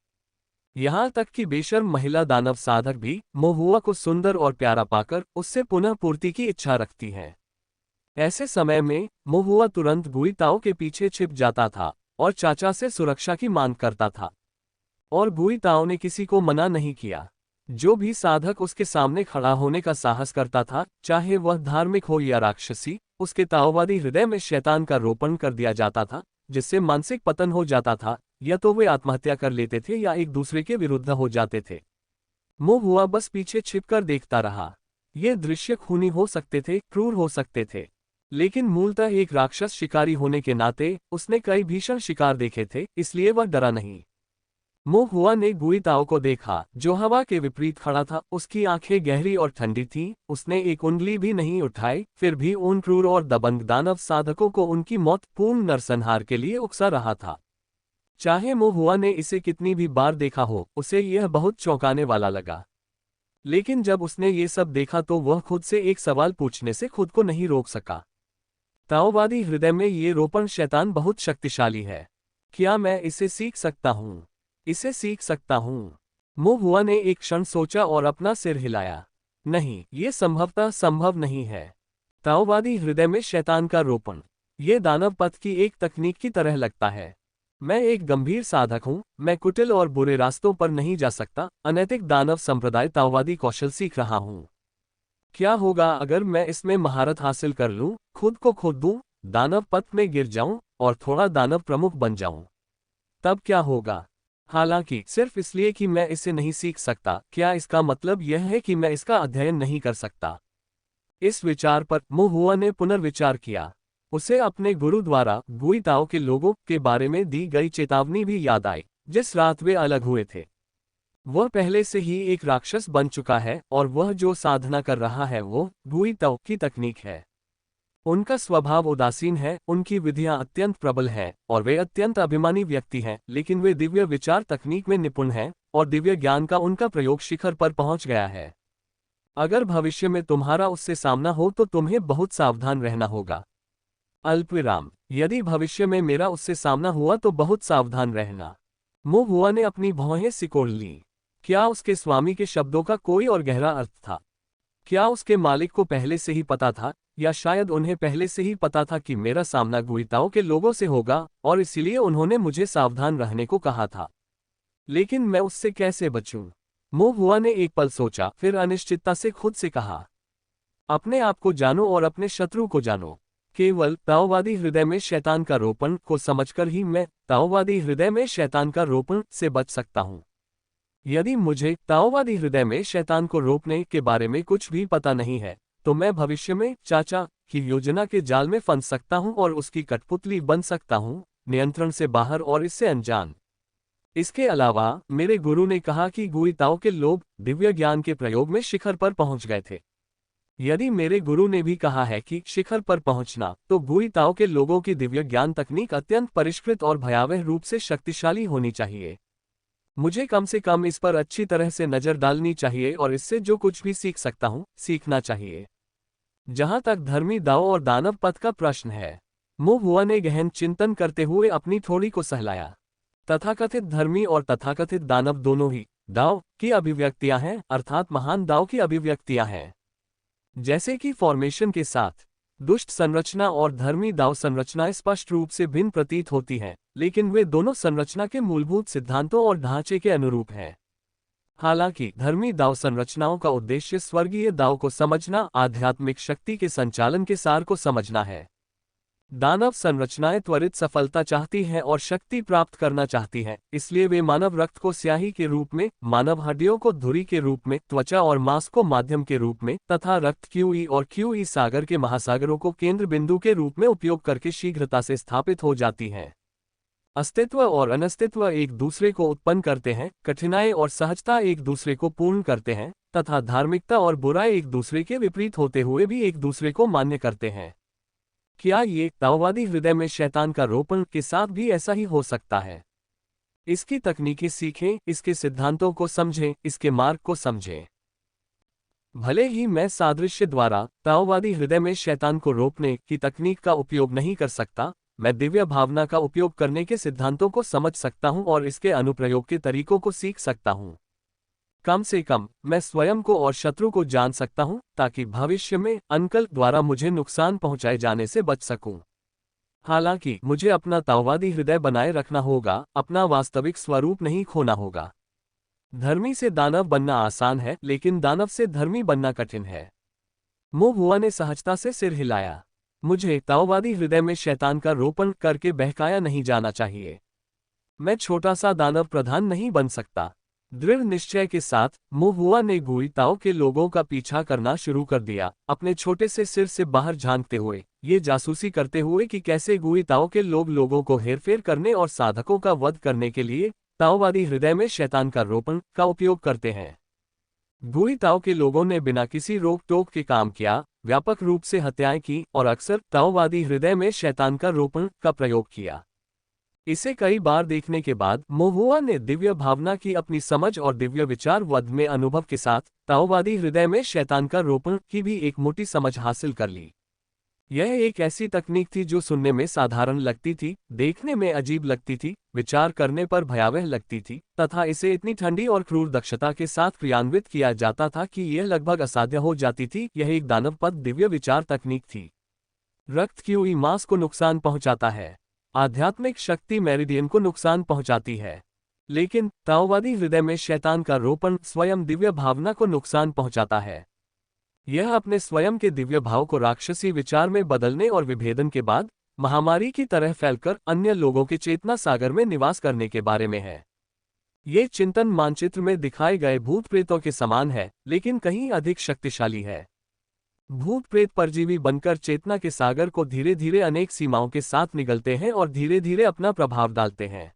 यहाँ तक कि बेशर्म महिला दानव साधक भी महुआ को सुंदर और प्यारा पाकर उससे पुनः पूर्ति की इच्छा रखती हैं। ऐसे समय में महुआ तुरंत गुई ताओ के पीछे छिप जाता था और चाचा से सुरक्षा की मांग करता था। और गुई ताओ ने किसी को मना नहीं किया। जो भी साधक उसके सामने खड़ा होने का साहस करता था, चाहे वह धार्मिक हो या राक्षसी, उसके ताओवादी हृदय में शैतान का रोपण कर दिया जाता था, जिससे मानसिक पतन हो जाता था, या तो वे आत्महत्या कर लेते थे या एक दूसरे के विरुद्ध हो जाते थे। महुआ बस पीछे छिपकर देखता रहा। ये दृश्य खूनी हो सकते थे, क्रूर हो सकते थे, लेकिन मूलतः एक राक्षस शिकारी होने के नाते उसने कई भीषण शिकार देखे थे, इसलिए वह डरा नहीं। महुआ ने गुई ताओ को देखा, जो हवा के विपरीत खड़ा था। उसकी आंखें गहरी और ठंडी थीं, उसने एक उंगली भी नहीं उठाई, फिर भी उन क्रूर और दबंग दानव साधकों को उनकी मौतपूर्ण नरसंहार के लिए उकसा रहा था। चाहे महुआ ने इसे कितनी भी बार देखा हो, उसे यह बहुत चौंकाने वाला लगा। लेकिन जब उसने ये सब देखा तो वह खुद से एक सवाल पूछने से खुद को नहीं रोक सका। ताओवादी हृदय में ये रोपण शैतान बहुत शक्तिशाली है। क्या मैं इसे सीख सकता हूँ? इसे सीख सकता हूँ? महुआ ने एक क्षण सोचा और अपना सिर हिलाया। नहीं, ये संभवतः संभव नहीं है। ताओवादी हृदय में शैतान का रोपण, ये दानव पथ की एक तकनीक की तरह लगता है। मैं एक गंभीर साधक हूँ, मैं कुटिल और बुरे रास्तों पर नहीं जा सकता। अनैतिक दानव संप्रदाय ताओवादी कौशल सीख रहा हूँ। क्या होगा अगर मैं इसमें महारत हासिल कर लूँ, खुद को खो दूँ, दानव पथ में गिर जाऊँ और थोड़ा दानव प्रमुख बन जाऊँ? तब क्या होगा? हालांकि सिर्फ इसलिए कि मैं इसे नहीं सीख सकता, क्या इसका मतलब यह है कि मैं इसका अध्ययन नहीं कर सकता? इस विचार पर महुआ ने पुनर्विचार किया। उसे अपने गुरु द्वारा गुई ताओ के लोगों के बारे में दी गई चेतावनी भी याद आई, जिस रात वे अलग हुए थे। वह पहले से ही एक राक्षस बन चुका है और वह जो साधना कर रहा है वो गुई ताओ की तकनीक है। उनका स्वभाव उदासीन है, उनकी विधियां अत्यंत प्रबल हैं और वे अत्यंत अभिमानी व्यक्ति हैं, लेकिन वे दिव्य विचार तकनीक में निपुण हैं और दिव्य ज्ञान का उनका प्रयोग शिखर पर पहुंच गया है। अगर भविष्य में तुम्हारा उससे सामना हो तो तुम्हें बहुत सावधान रहना होगा। अल्पविराम, यदि भविष्य में मेरा उससे सामना हुआ तो बहुत सावधान रहना। महुआ ने अपनी भौहें सिकोड़ लीं। क्या उसके स्वामी के शब्दों का कोई और गहरा अर्थ था? क्या उसके मालिक को पहले से ही पता था, या शायद उन्हें पहले से ही पता था कि मेरा सामना गुई ताओ के लोगों से होगा और इसलिए उन्होंने मुझे सावधान रहने को कहा था? लेकिन मैं उससे कैसे बचूं? महुआ ने एक पल सोचा, फिर अनिश्चितता से खुद से कहा, अपने आप को जानो और अपने शत्रु को जानो। केवल ताओवादी हृदय में शैतान का रोपण को समझकर ही मैं ताओवादी हृदय में शैतान का रोपण से बच सकता हूँ। यदि मुझे ताओवादी हृदय में शैतान को रोकने के बारे में कुछ भी पता नहीं है, तो मैं भविष्य में चाचा की योजना के जाल में फंस सकता हूं और उसकी कठपुतली बन सकता हूं, नियंत्रण से बाहर और इससे अनजान। इसके अलावा मेरे गुरु ने कहा कि गुई ताओ के लोग दिव्य ज्ञान के प्रयोग में शिखर पर पहुंच गए थे। यदि मेरे गुरु ने भी कहा है कि शिखर पर पहुंचना, तो गुई ताओ के लोगों की दिव्य ज्ञान तकनीक अत्यंत परिष्कृत और भयावह रूप से शक्तिशाली होनी चाहिए। मुझे कम से कम इस पर अच्छी तरह से नजर डालनी चाहिए और इससे जो कुछ भी सीख सकता हूं, सीखना चाहिए। जहां तक धर्मी दाओ और दानव पथ का प्रश्न है, महुआ ने गहन चिंतन करते हुए अपनी थोड़ी को सहलाया। तथाकथित धर्मी और तथाकथित दानव दोनों ही दाओ की अभिव्यक्तियां हैं, अर्थात महान दाओ की अभिव्यक्तियां हैं। जैसे कि फॉर्मेशन के साथ दुष्ट संरचना और धर्मी दाव संरचना स्पष्ट रूप से भिन्न प्रतीत होती हैं, लेकिन वे दोनों संरचना के मूलभूत सिद्धांतों और ढांचे के अनुरूप हैं। हालांकि धर्मी दाव संरचनाओं का उद्देश्य स्वर्गीय दाव को समझना, आध्यात्मिक शक्ति के संचालन के सार को समझना है। दानव संरचनाएं त्वरित सफलता चाहती हैं और शक्ति प्राप्त करना चाहती हैं, इसलिए वे मानव रक्त को स्याही के रूप में, मानव हड्डियों को धुरी के रूप में, त्वचा और मांस को माध्यम के रूप में तथा रक्त क्यूई और क्यूई सागर के महासागरों को केंद्र बिंदु के रूप में उपयोग करके शीघ्रता से स्थापित हो जाती हैं। अस्तित्व और अनस्तित्व एक दूसरे को उत्पन्न करते हैं, कठिनाई और सहजता एक दूसरे को पूर्ण करते हैं तथा धार्मिकता और बुराई एक दूसरे के विपरीत होते हुए भी एक दूसरे को मान्य करते हैं। क्या ये ताओवादी हृदय में शैतान का रोपण के साथ भी ऐसा ही हो सकता है? इसकी तकनीकें सीखें, इसके सिद्धांतों को समझें, इसके मार्ग को समझें। भले ही मैं सादृश्य द्वारा ताओवादी हृदय में शैतान को रोकने की तकनीक का उपयोग नहीं कर सकता, मैं दिव्य भावना का उपयोग करने के सिद्धांतों को समझ सकता हूं और इसके अनुप्रयोग के तरीकों को सीख सकता हूं। कम से कम मैं स्वयं को और शत्रु को जान सकता हूं ताकि भविष्य में अनकल द्वारा मुझे नुकसान पहुंचाए जाने से बच सकूं। हालांकि मुझे अपना ताओवादी हृदय बनाए रखना होगा, अपना वास्तविक स्वरूप नहीं खोना होगा। धर्मी से दानव बनना आसान है, लेकिन दानव से धर्मी बनना कठिन है। मो हुआ ने सहजता से सिर हिलाया। मुझे ताओवादी हृदय में शैतान का रोपण करके बहकाया नहीं जाना चाहिए। मैं छोटा सा दानव प्रधान नहीं बन सकता। दृढ़ निश्चय के साथ मो हुआ ने गुई ताओ के लोगों का पीछा करना शुरू कर दिया, अपने छोटे से सिर से बाहर झांकते हुए, ये जासूसी करते हुए कि कैसे गुई ताओ के लोग लोगों को हेरफेर करने और साधकों का वध करने के लिए ताओवादी हृदय में शैतान का रोपण का उपयोग करते हैं। गुई ताओ के लोगों ने बिना किसी रोक टोक के काम किया, व्यापक रूप से हत्याएं की और अक्सर ताओवादी हृदय में शैतान का रोपण का प्रयोग किया। इसे कई बार देखने के बाद मो हुआ ने दिव्य भावना की अपनी समझ और दिव्य विचार वध में अनुभव के साथ ताओवादी हृदय में शैतान का रोपण की भी एक मोटी समझ हासिल कर ली। यह एक ऐसी तकनीक थी जो सुनने में साधारण लगती थी, देखने में अजीब लगती थी, विचार करने पर भयावह लगती थी तथा इसे इतनी ठंडी और क्रूर दक्षता के साथ क्रियान्वित किया जाता था कि यह लगभग असाध्य हो जाती थी। यह एक दानवपद दिव्य विचार तकनीक थी। रक्त क्यूई मांस को नुकसान पहुंचाता है, आध्यात्मिक शक्ति मेरिडियन को नुकसान पहुंचाती है, लेकिन ताओवादी हृदय में शैतान का रोपण स्वयं दिव्य भावना को नुकसान पहुंचाता है। यह अपने स्वयं के दिव्य भाव को राक्षसी विचार में बदलने और विभेदन के बाद महामारी की तरह फैलकर अन्य लोगों के चेतना सागर में निवास करने के बारे में है। ये चिंतन मानचित्र में दिखाए गए भूत प्रेतों के समान है, लेकिन कहीं अधिक शक्तिशाली है। भूत प्रेत परजीवी बनकर चेतना के सागर को धीरे धीरे अनेक सीमाओं के साथ निगलते हैं और धीरे धीरे अपना प्रभाव डालते हैं।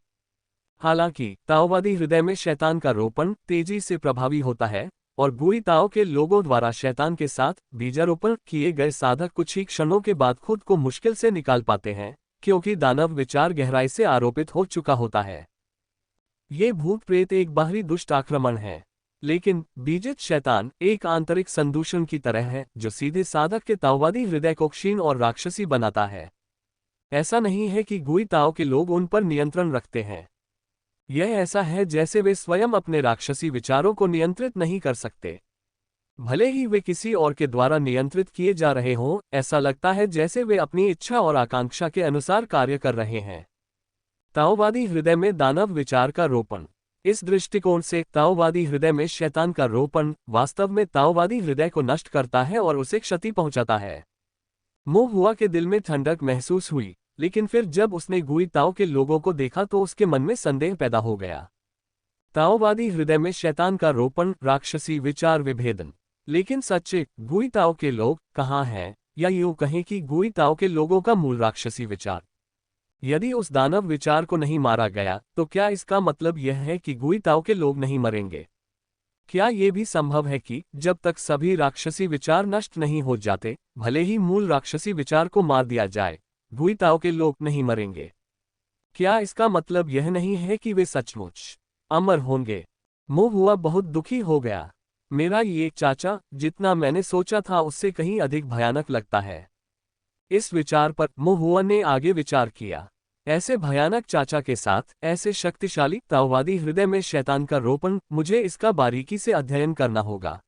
हालांकि ताओवादी हृदय में शैतान का रोपण तेजी से प्रभावी होता है और गुई ताओ के लोगों द्वारा शैतान के साथ बीजारोपण किए गए साधक कुछ ही क्षणों के बाद खुद को मुश्किल से निकाल पाते हैं, क्योंकि दानव विचार गहराई से आरोपित हो चुका होता है। ये भूत प्रेत एक बाहरी दुष्ट आक्रमण है, लेकिन बीजित शैतान एक आंतरिक संदूषण की तरह है जो सीधे साधक के ताओवादी हृदय को क्षीण और राक्षसी बनाता है। ऐसा नहीं है कि गुई ताओ के लोग उन पर नियंत्रण रखते हैं। यह ऐसा है जैसे वे स्वयं अपने राक्षसी विचारों को नियंत्रित नहीं कर सकते। भले ही वे किसी और के द्वारा नियंत्रित किए जा रहे हों, ऐसा लगता है जैसे वे अपनी इच्छा और आकांक्षा के अनुसार कार्य कर रहे हैं। ताओवादी हृदय में दानव विचार का रोपण। इस दृष्टिकोण से ताओवादी हृदय में शैतान का रोपण वास्तव में ताओवादी हृदय को नष्ट करता है और उसे क्षति पहुंचाता है। मो हुआ के दिल में ठंडक महसूस हुई, लेकिन फिर जब उसने गुई ताओ के लोगों को देखा तो उसके मन में संदेह पैदा हो गया। ताओवादी हृदय में शैतान का रोपण राक्षसी विचार विभेदन, लेकिन सच्चे गुई ताओ के लोग कहाँ हैं, या यूं कहें कि गुई ताओ के लोगों का मूल राक्षसी विचार। यदि उस दानव विचार को नहीं मारा गया तो क्या इसका मतलब यह है कि गुई ताओ के लोग नहीं मरेंगे? क्या यह भी संभव है कि जब तक सभी राक्षसी विचार नष्ट नहीं हो जाते, भले ही मूल राक्षसी विचार को मार दिया जाए, गुई ताओ के लोग नहीं मरेंगे? क्या इसका मतलब यह नहीं है कि वे सचमुच अमर होंगे? मो हुआ बहुत दुखी हो गया। मेरा ये चाचा जितना मैंने सोचा था उससे कहीं अधिक भयानक लगता है। इस विचार पर मो हुआ ने आगे विचार किया। ऐसे भयानक चाचा के साथ ऐसे शक्तिशाली ताओवादी हृदय में शैतान का रोपण, मुझे इसका बारीकी से अध्ययन करना होगा।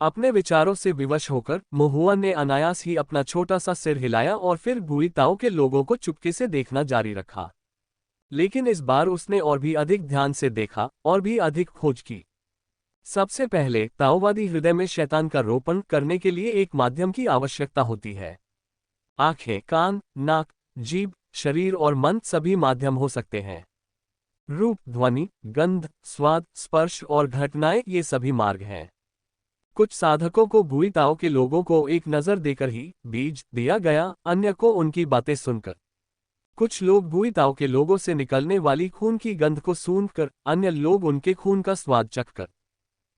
अपने विचारों से विवश होकर मो हुआ ने अनायास ही अपना छोटा सा सिर हिलाया और फिर गुई ताओ के लोगों को चुपके से देखना जारी रखा। लेकिन इस बार उसने और भी अधिक ध्यान से देखा और भी अधिक खोज की। सबसे पहले ताओवादी हृदय में शैतान का रोपण करने के लिए एक माध्यम की आवश्यकता होती है। आंखें, कान, नाक, जीभ, शरीर और मन सभी माध्यम हो सकते हैं। रूप, ध्वनि, गंध, स्वाद, स्पर्श और घटनाएं ये सभी मार्ग हैं। कुछ साधकों को गुई ताओ के लोगों को एक नजर देकर ही बीज दिया गया, अन्य को उनकी बातें सुनकर। कुछ लोग गुई ताओ के लोगों से निकलने वाली खून की गंध को सूंघकर, अन्य लोग उनके खून का स्वाद चखकर।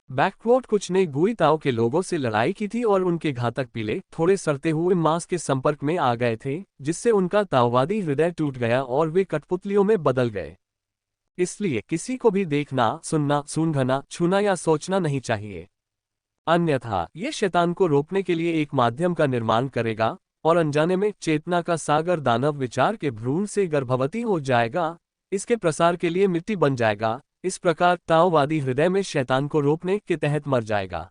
बैकवर्ड कुछ ने गुई ताओ के लोगों से लड़ाई की थी और उनके घातक पीले, थोड़े सड़ते हुए मांस के संपर्क में आ गए थे, जिससे उनका ताओवादी हृदय टूट गया और वे कठपुतलियों में बदल गए। इसलिए किसी को भी देखना, सुनना, सूंघना, छूना या सोचना नहीं चाहिए, अन्यथा ये शैतान को रोकने के लिए एक माध्यम का निर्माण करेगा और अनजाने में चेतना का सागर दानव विचार के भ्रूण से गर्भवती हो जाएगा, इसके प्रसार के लिए मिट्टी बन जाएगा। इस प्रकार ताओवादी हृदय में शैतान को रोकने के तहत मर जाएगा।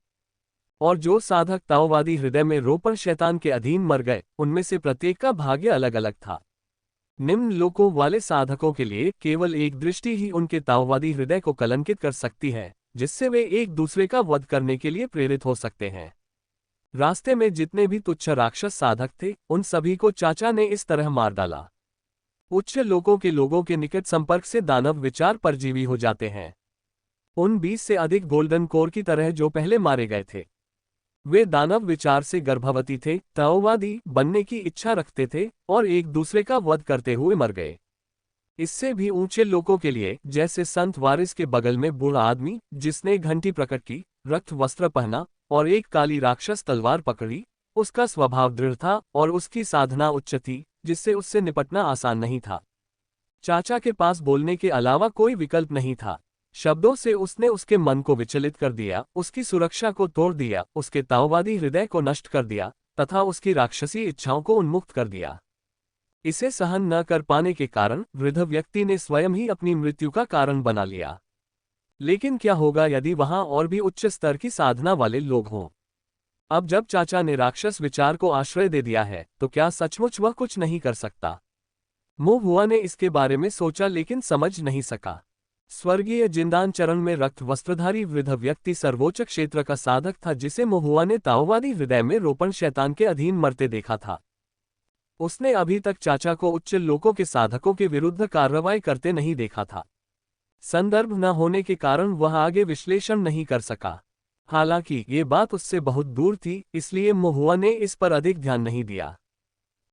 और जो साधक ताओवादी हृदय में रोपण शैतान के अधीन मर गए, उनमें से प्रत्येक का भाग्य अलग अलग था। निम्न लोकों वाले साधकों के लिए केवल एक दृष्टि ही उनके ताओवादी हृदय को कलंकित कर सकती है, जिससे वे एक दूसरे का वध करने के लिए प्रेरित हो सकते हैं। रास्ते में जितने भी तुच्छ राक्षस साधक थे, उन सभी को चाचा ने इस तरह मार डाला। उच्च लोकों के लोगों के निकट संपर्क से दानव विचार परजीवी हो जाते हैं। उन 20 से अधिक गोल्डन कोर की तरह जो पहले मारे गए थे, वे दानव विचार से गर्भवती थे, ताओवादी बनने की इच्छा रखते थे और एक दूसरे का वध करते हुए मर गए। इससे भी ऊंचे लोगों के लिए, जैसे संत वारिस के बगल में बूढ़ा आदमी जिसने घंटी प्रकट की, रक्त वस्त्र पहना और एक काली राक्षस तलवार पकड़ी, उसका स्वभाव दृढ़ था और उसकी साधना उच्च थी, जिससे उससे निपटना आसान नहीं था। चाचा के पास बोलने के अलावा कोई विकल्प नहीं था। शब्दों से उसने उसके मन को विचलित कर दिया, उसकी सुरक्षा को तोड़ दिया, उसके ताओवादी हृदय को नष्ट कर दिया तथा उसकी राक्षसी इच्छाओं को उन्मुक्त कर दिया। इसे सहन न कर पाने के कारण वृद्ध व्यक्ति ने स्वयं ही अपनी मृत्यु का कारण बना लिया। लेकिन क्या होगा यदि वहां और भी उच्च स्तर की साधना वाले लोग हों? अब जब चाचा ने राक्षस विचार को आश्रय दे दिया है, तो क्या सचमुच वह कुछ नहीं कर सकता? मोहुआ ने इसके बारे में सोचा लेकिन समझ नहीं सका। स्वर्गीय जिंदान चरण में रक्त वस्त्रधारी वृद्ध व्यक्ति सर्वोच्च क्षेत्र का साधक था, जिसे मोहुआ ने ताओवादी हृदय में रोपण शैतान के अधीन मरते देखा था। उसने अभी तक चाचा को उच्च लोकों के साधकों के विरुद्ध कार्रवाई करते नहीं देखा था। संदर्भ न होने के कारण वह आगे विश्लेषण नहीं कर सका। हालांकि ये बात उससे बहुत दूर थी, इसलिए मोहुआ ने इस पर अधिक ध्यान नहीं दिया।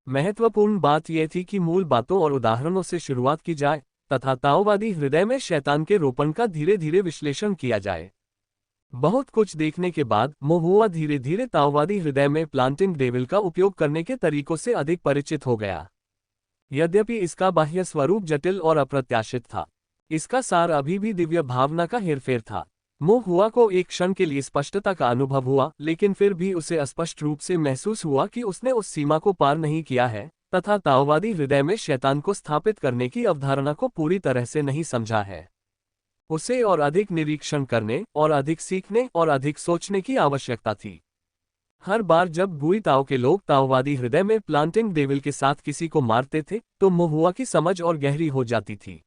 महत्वपूर्ण बात यह थी कि मूल बातों और उदाहरणों से शुरुआत की जाए तथा ताओवादी हृदय में शैतान के रोपण का धीरे धीरे विश्लेषण किया जाए। बहुत कुछ देखने के बाद मोहुआ धीरे धीरे ताओवादी हृदय में प्लांटिंग डेविल का उपयोग करने के तरीकों से अधिक परिचित हो गया। यद्यपि इसका बाह्य स्वरूप जटिल और अप्रत्याशित था, इसका सार अभी भी दिव्य भावना का हेरफेर था। मोहुआ को एक क्षण के लिए स्पष्टता का अनुभव हुआ, लेकिन फिर भी उसे स्पष्ट रूप से महसूस हुआ कि उसने उस सीमा को पार नहीं किया है तथा ताओवादी हृदय में शैतान को स्थापित करने की अवधारणा को पूरी तरह से नहीं समझा है। उसे और अधिक निरीक्षण करने और अधिक सीखने और अधिक सोचने की आवश्यकता थी। हर बार जब गुई ताओ के लोग ताओवादी हृदय में प्लांटिंग डेविल के साथ किसी को मारते थे, तो मोहुआ की समझ और गहरी हो जाती थी।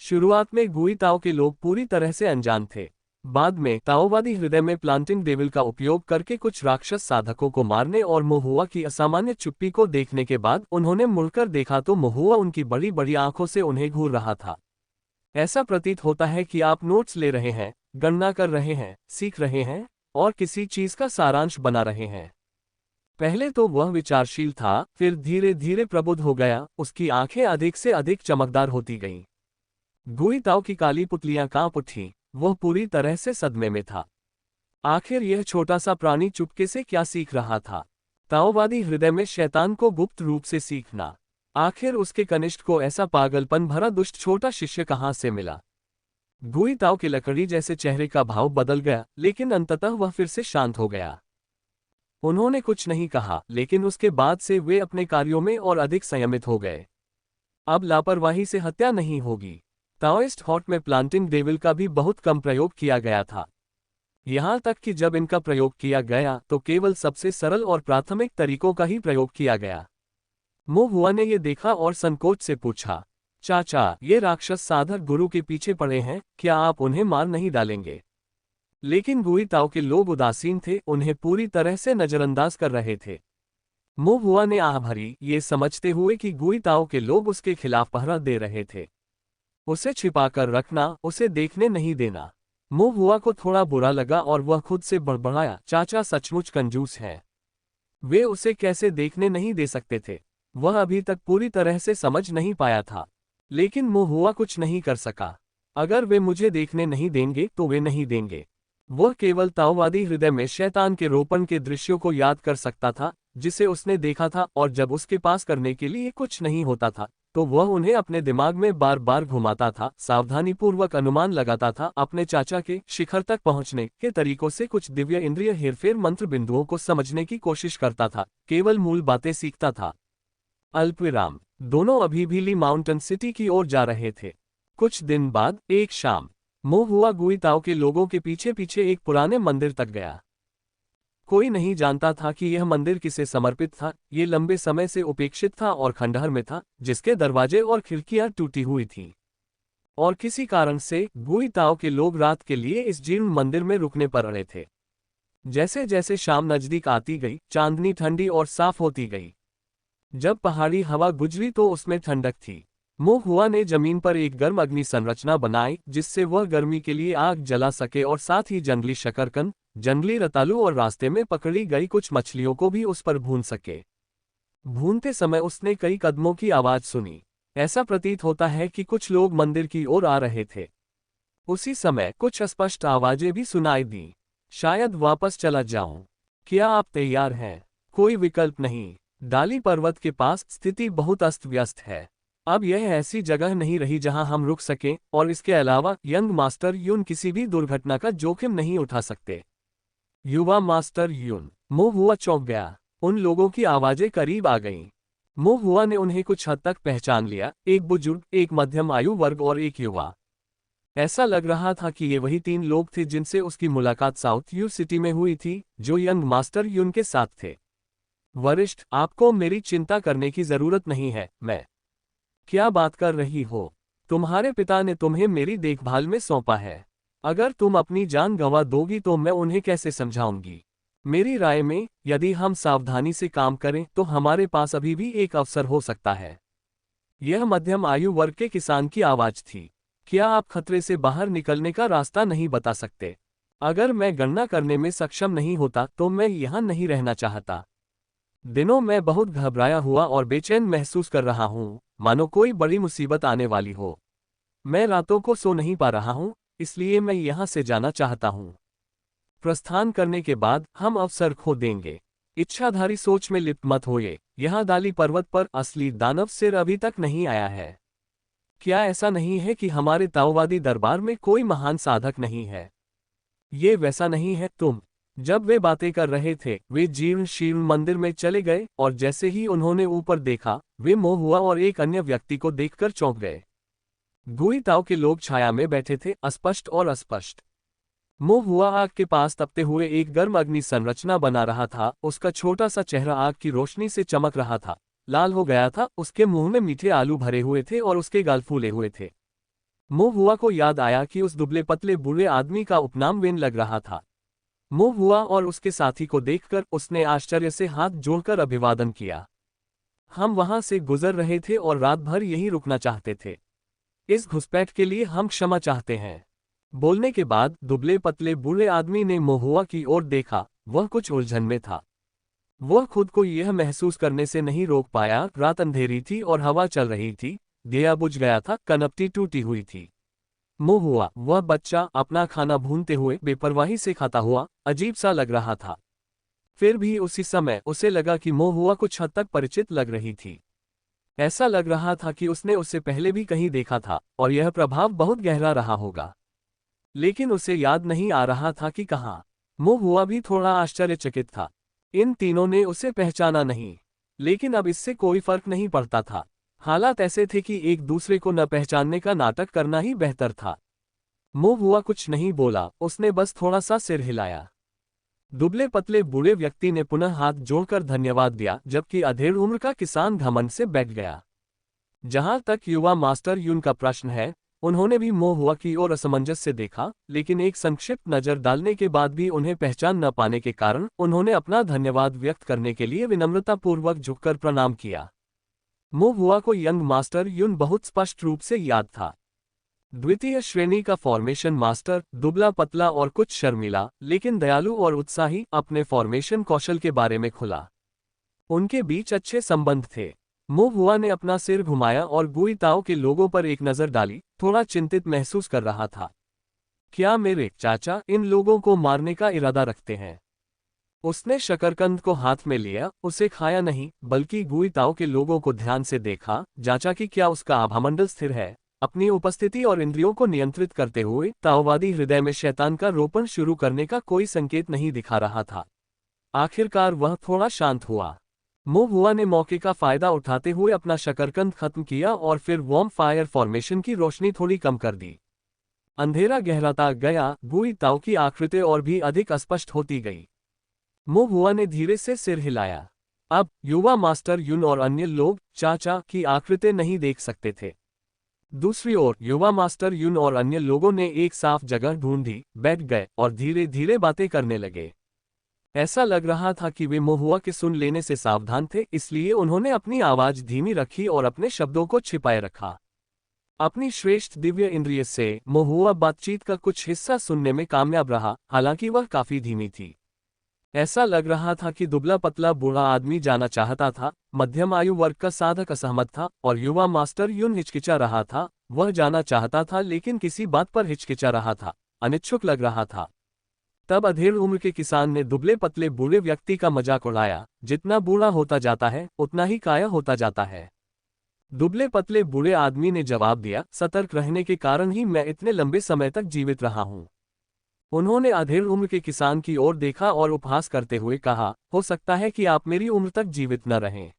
शुरुआत में गुई ताओ के लोग पूरी तरह से अनजान थे। बाद में ताओवादी हृदय में प्लांटिंग डेविल का उपयोग करके कुछ राक्षस साधकों को मारने और मोहुआ की असामान्य चुप्पी को देखने के बाद उन्होंने मुड़कर देखा तो मोहुआ उनकी बड़ी बड़ी आंखों से उन्हें घूर रहा था। ऐसा प्रतीत होता है कि आप नोट्स ले रहे हैं, गणना कर रहे हैं, सीख रहे हैं और किसी चीज का सारांश बना रहे हैं। पहले तो वह विचारशील था, फिर धीरे धीरे प्रबुद्ध हो गया, उसकी आंखें अधिक से अधिक चमकदार होती गईं। गुई ताओ की काली पुतलियां कांप उठीं, वह पूरी तरह से सदमे में था। आखिर यह छोटा सा प्राणी चुपके से क्या सीख रहा था? ताओवादी हृदय में शैतान को गुप्त रूप से सीखना। आखिर उसके कनिष्ठ को ऐसा पागलपन भरा दुष्ट छोटा शिष्य कहां से मिला? गुई ताओ के लकड़ी जैसे चेहरे का भाव बदल गया, लेकिन अंततः वह फिर से शांत हो गया। उन्होंने कुछ नहीं कहा, लेकिन उसके बाद से वे अपने कार्यों में और अधिक संयमित हो गए। अब लापरवाही से हत्या नहीं होगी। ताओइस्ट हॉट में प्लांटिंग डेविल का भी बहुत कम प्रयोग किया गया था। यहां तक कि जब इनका प्रयोग किया गया तो केवल सबसे सरल और प्राथमिक तरीकों का ही प्रयोग किया गया। मोहुआ ने यह देखा और संकोच से पूछा, चाचा, ये राक्षस साधक गुरु के पीछे पड़े हैं, क्या आप उन्हें मार नहीं डालेंगे? लेकिन गुई ताओ के लोग उदासीन थे, उन्हें पूरी तरह से नजरअंदाज कर रहे थे। मुंह हुआ ने आह भरी, ये समझते हुए कि गुई ताओ के लोग उसके खिलाफ पहरा दे रहे थे। उसे छिपाकर रखना, उसे देखने नहीं देना। मुंह हुआ को थोड़ा बुरा लगा और वह खुद से बड़बड़ाया, चाचा सचमुच कंजूस है। वे उसे कैसे देखने नहीं दे सकते थे? वह अभी तक पूरी तरह से समझ नहीं पाया था। लेकिन मुंह हुआ कुछ नहीं कर सका। अगर वे मुझे देखने नहीं देंगे तो वे नहीं देंगे। वह केवल ताओवादी हृदय में शैतान के रोपण के दृश्यों को याद कर सकता था, जिसे उसने देखा था, और जब उसके पास करने के लिए कुछ नहीं होता था तो वह उन्हें अपने दिमाग में बार बार घुमाता था, सावधानीपूर्वक अनुमान लगाता था, अपने चाचा के शिखर तक पहुंचने के तरीकों से कुछ दिव्य इंद्रिय हेरफेर मंत्र बिंदुओं को समझने की कोशिश करता था, केवल मूल बातें सीखता था। अल्पविराम। दोनों अभी भी ली माउंटेन सिटी की ओर जा रहे थे। कुछ दिन बाद एक शाम मुंह हुआ गुई ताओ के लोगों के पीछे पीछे एक पुराने मंदिर तक गया। कोई नहीं जानता था कि यह मंदिर किसे समर्पित था। ये लंबे समय से उपेक्षित था और खंडहर में था, जिसके दरवाजे और खिड़कियां टूटी हुई थीं। और किसी कारण से गुई ताओ के लोग रात के लिए इस जीर्ण मंदिर में रुकने पर अड़े थे। जैसे जैसे शाम नजदीक आती गई, चांदनी ठंडी और साफ होती गई। जब पहाड़ी हवा गुजरी तो उसमें ठंडक थी। मुंह हुआ ने जमीन पर एक गर्म अग्नि संरचना बनाई, जिससे वह गर्मी के लिए आग जला सके और साथ ही जंगली शकरकंद, जंगली रतालू और रास्ते में पकड़ी गई कुछ मछलियों को भी उस पर भून सके। भूनते समय उसने कई कदमों की आवाज सुनी। ऐसा प्रतीत होता है कि कुछ लोग मंदिर की ओर आ रहे थे। उसी समय कुछ अस्पष्ट आवाजें भी सुनाई दी। शायद वापस चला जाऊं। क्या आप तैयार हैं? कोई विकल्प नहीं। डाली पर्वत के पास स्थिति बहुत अस्त व्यस्त है। अब यह ऐसी जगह नहीं रही जहां हम रुक सकें, और इसके अलावा यंग मास्टर यून किसी भी दुर्घटना का जोखिम नहीं उठा सकते। युवा मास्टर यून। मुंह हुआ चौंक गया। उन लोगों की आवाजें करीब आ गईं। मुंह हुआ ने उन्हें कुछ हद तक पहचान लिया, एक बुजुर्ग, एक मध्यम आयु वर्ग और एक युवा। ऐसा लग रहा था कि ये वही 3 लोग थे जिनसे उसकी मुलाकात साउथ यू सिटी में हुई थी, जो यंग मास्टर यून के साथ थे। वरिष्ठ, आपको मेरी चिंता करने की जरूरत नहीं है। मैं क्या बात कर रही हो? तुम्हारे पिता ने तुम्हें मेरी देखभाल में सौंपा है। अगर तुम अपनी जान गंवा दोगी तो मैं उन्हें कैसे समझाऊंगी? मेरी राय में, यदि हम सावधानी से काम करें तो हमारे पास अभी भी एक अवसर हो सकता है। यह मध्यम आयु वर्ग के किसान की आवाज थी। क्या आप खतरे से बाहर निकलने का रास्ता नहीं बता सकते? अगर मैं गणना करने में सक्षम नहीं होता तो मैं यहां नहीं रहना चाहता। दिनों में बहुत घबराया हुआ और बेचैन महसूस कर रहा हूं, मानो कोई बड़ी मुसीबत आने वाली हो। मैं रातों को सो नहीं पा रहा हूं, इसलिए मैं यहां से जाना चाहता हूं। प्रस्थान करने के बाद हम अवसर खो देंगे। इच्छाधारी सोच में लिप्त मत होइए। यहाँ दाली पर्वत पर असली दानव सिर अभी तक नहीं आया है। क्या ऐसा नहीं है कि हमारे ताओवादी दरबार में कोई महान साधक नहीं है? ये वैसा नहीं है तुम। जब वे बातें कर रहे थे, वे जीर्ण शीर्ण मंदिर में चले गए, और जैसे ही उन्होंने ऊपर देखा, वे मोह हुआ और एक अन्य व्यक्ति को देखकर चौंक गए। गुई ताओ के लोग छाया में बैठे थे, अस्पष्ट और अस्पष्ट। मुंह हुआ आग के पास तपते हुए एक गर्म अग्नि संरचना बना रहा था। उसका छोटा सा चेहरा आग की रोशनी से चमक रहा था, लाल हो गया था। उसके मुंह में मीठे आलू भरे हुए थे और उसके गाल फूले हुए थे। मुंह हुआ को याद आया कि उस दुबले पतले बूढ़े आदमी का उपनाम वेन लग रहा था। मुंह हुआ और उसके साथी को देखकर उसने आश्चर्य से हाथ जोड़कर अभिवादन किया। हम वहां से गुजर रहे थे और रात भर यहीं रुकना चाहते थे। इस घुसपैठ के लिए हम क्षमा चाहते हैं। बोलने के बाद दुबले पतले बूढ़े आदमी ने मुंह हुआ की ओर देखा। वह कुछ उलझन में था। वह खुद को यह महसूस करने से नहीं रोक पाया। रात अंधेरी थी और हवा चल रही थी। दिया बुझ गया था, कनपटी टूटी हुई थी। मुंह हुआ, वह बच्चा, अपना खाना भूनते हुए बेपरवाही से खाता हुआ अजीब सा लग रहा था। फिर भी उसी समय उसे लगा कि मुंह हुआ कुछ हद तक परिचित लग रही थी। ऐसा लग रहा था कि उसने उसे पहले भी कहीं देखा था, और यह प्रभाव बहुत गहरा रहा होगा। लेकिन उसे याद नहीं आ रहा था कि कहाँ। मुंह हुआ भी थोड़ा आश्चर्यचकित था। इन तीनों ने उसे पहचाना नहीं, लेकिन अब इससे कोई फर्क नहीं पड़ता था। हालात ऐसे थे कि एक दूसरे को न पहचानने का नाटक करना ही बेहतर था। मुंह हुआ कुछ नहीं बोला, उसने बस थोड़ा सा सिर हिलाया। दुबले पतले बूढ़े व्यक्ति ने पुनः हाथ जोड़कर धन्यवाद दिया, जबकि अधेड़ उम्र का किसान घमंड से बैठ गया। जहां तक युवा मास्टर यून का प्रश्न है, उन्होंने भी मोहुआ की ओर असमंजस से देखा, लेकिन एक संक्षिप्त नजर डालने के बाद भी उन्हें पहचान न पाने के कारण उन्होंने अपना धन्यवाद व्यक्त करने के लिए विनम्रतापूर्वक झुककर प्रणाम किया। मोहुआ को यंग मास्टर युन बहुत स्पष्ट रूप से याद था। द्वितीय श्रेणी का फॉर्मेशन मास्टर, दुबला पतला और कुछ शर्मीला, लेकिन दयालु और उत्साही, अपने फॉर्मेशन कौशल के बारे में खुला। उनके बीच अच्छे संबंध थे। मोहुआ ने अपना सिर घुमाया और गुई ताओ के लोगों पर एक नजर डाली, थोड़ा चिंतित महसूस कर रहा था। क्या मेरे चाचा इन लोगों को मारने का इरादा रखते हैं? उसने शकरकंद को हाथ में लिया, उसे खाया नहीं, बल्कि गुई ताओ के लोगों को ध्यान से देखा, जांचा कि क्या उसका आभामंडल स्थिर है। अपनी उपस्थिति और इंद्रियों को नियंत्रित करते हुए ताओवादी हृदय में शैतान का रोपण शुरू करने का कोई संकेत नहीं दिखा रहा था। आखिरकार वह थोड़ा शांत हुआ। मोहुआ ने मौके का फायदा उठाते हुए अपना शकरकंद खत्म किया और फिर वॉर्म फायर फॉर्मेशन की रोशनी थोड़ी कम कर दी। अंधेरा गहराता गया, गुई ताओ की आकृति और भी अधिक अस्पष्ट होती गई। मोहुआ ने धीरे से सिर हिलाया। अब युवा मास्टर युन और अन्य लोग चाचा की आकृति नहीं देख सकते थे। दूसरी ओर युवा मास्टर युन और अन्य लोगों ने एक साफ जगह ढूंढी, बैठ गए और धीरे धीरे बातें करने लगे। ऐसा लग रहा था कि वे मोहुआ के सुन लेने से सावधान थे, इसलिए उन्होंने अपनी आवाज धीमी रखी और अपने शब्दों को छिपाए रखा। अपनी श्रेष्ठ दिव्य इंद्रिय से मोहुआ बातचीत का कुछ हिस्सा सुनने में कामयाब रहा, हालांकि वह काफी धीमी थी। ऐसा लग रहा था कि दुबला पतला बूढ़ा आदमी जाना चाहता था, मध्यम आयु वर्ग का साधक असहमत था और युवा मास्टर यून हिचकिचा रहा था। वह जाना चाहता था लेकिन किसी बात पर हिचकिचा रहा था, अनिच्छुक लग रहा था। तब अधेड़ उम्र के किसान ने दुबले पतले बूढ़े व्यक्ति का मजाक उड़ाया, जितना बूढ़ा होता जाता है उतना ही काया होता जाता है। दुबले पतले बूढ़े आदमी ने जवाब दिया, सतर्क रहने के कारण ही मैं इतने लंबे समय तक जीवित रहा हूं। उन्होंने अधेड़ उम्र के किसान की ओर देखा और उपहास करते हुए कहा, हो सकता है कि आप मेरी उम्र तक जीवित न रहें।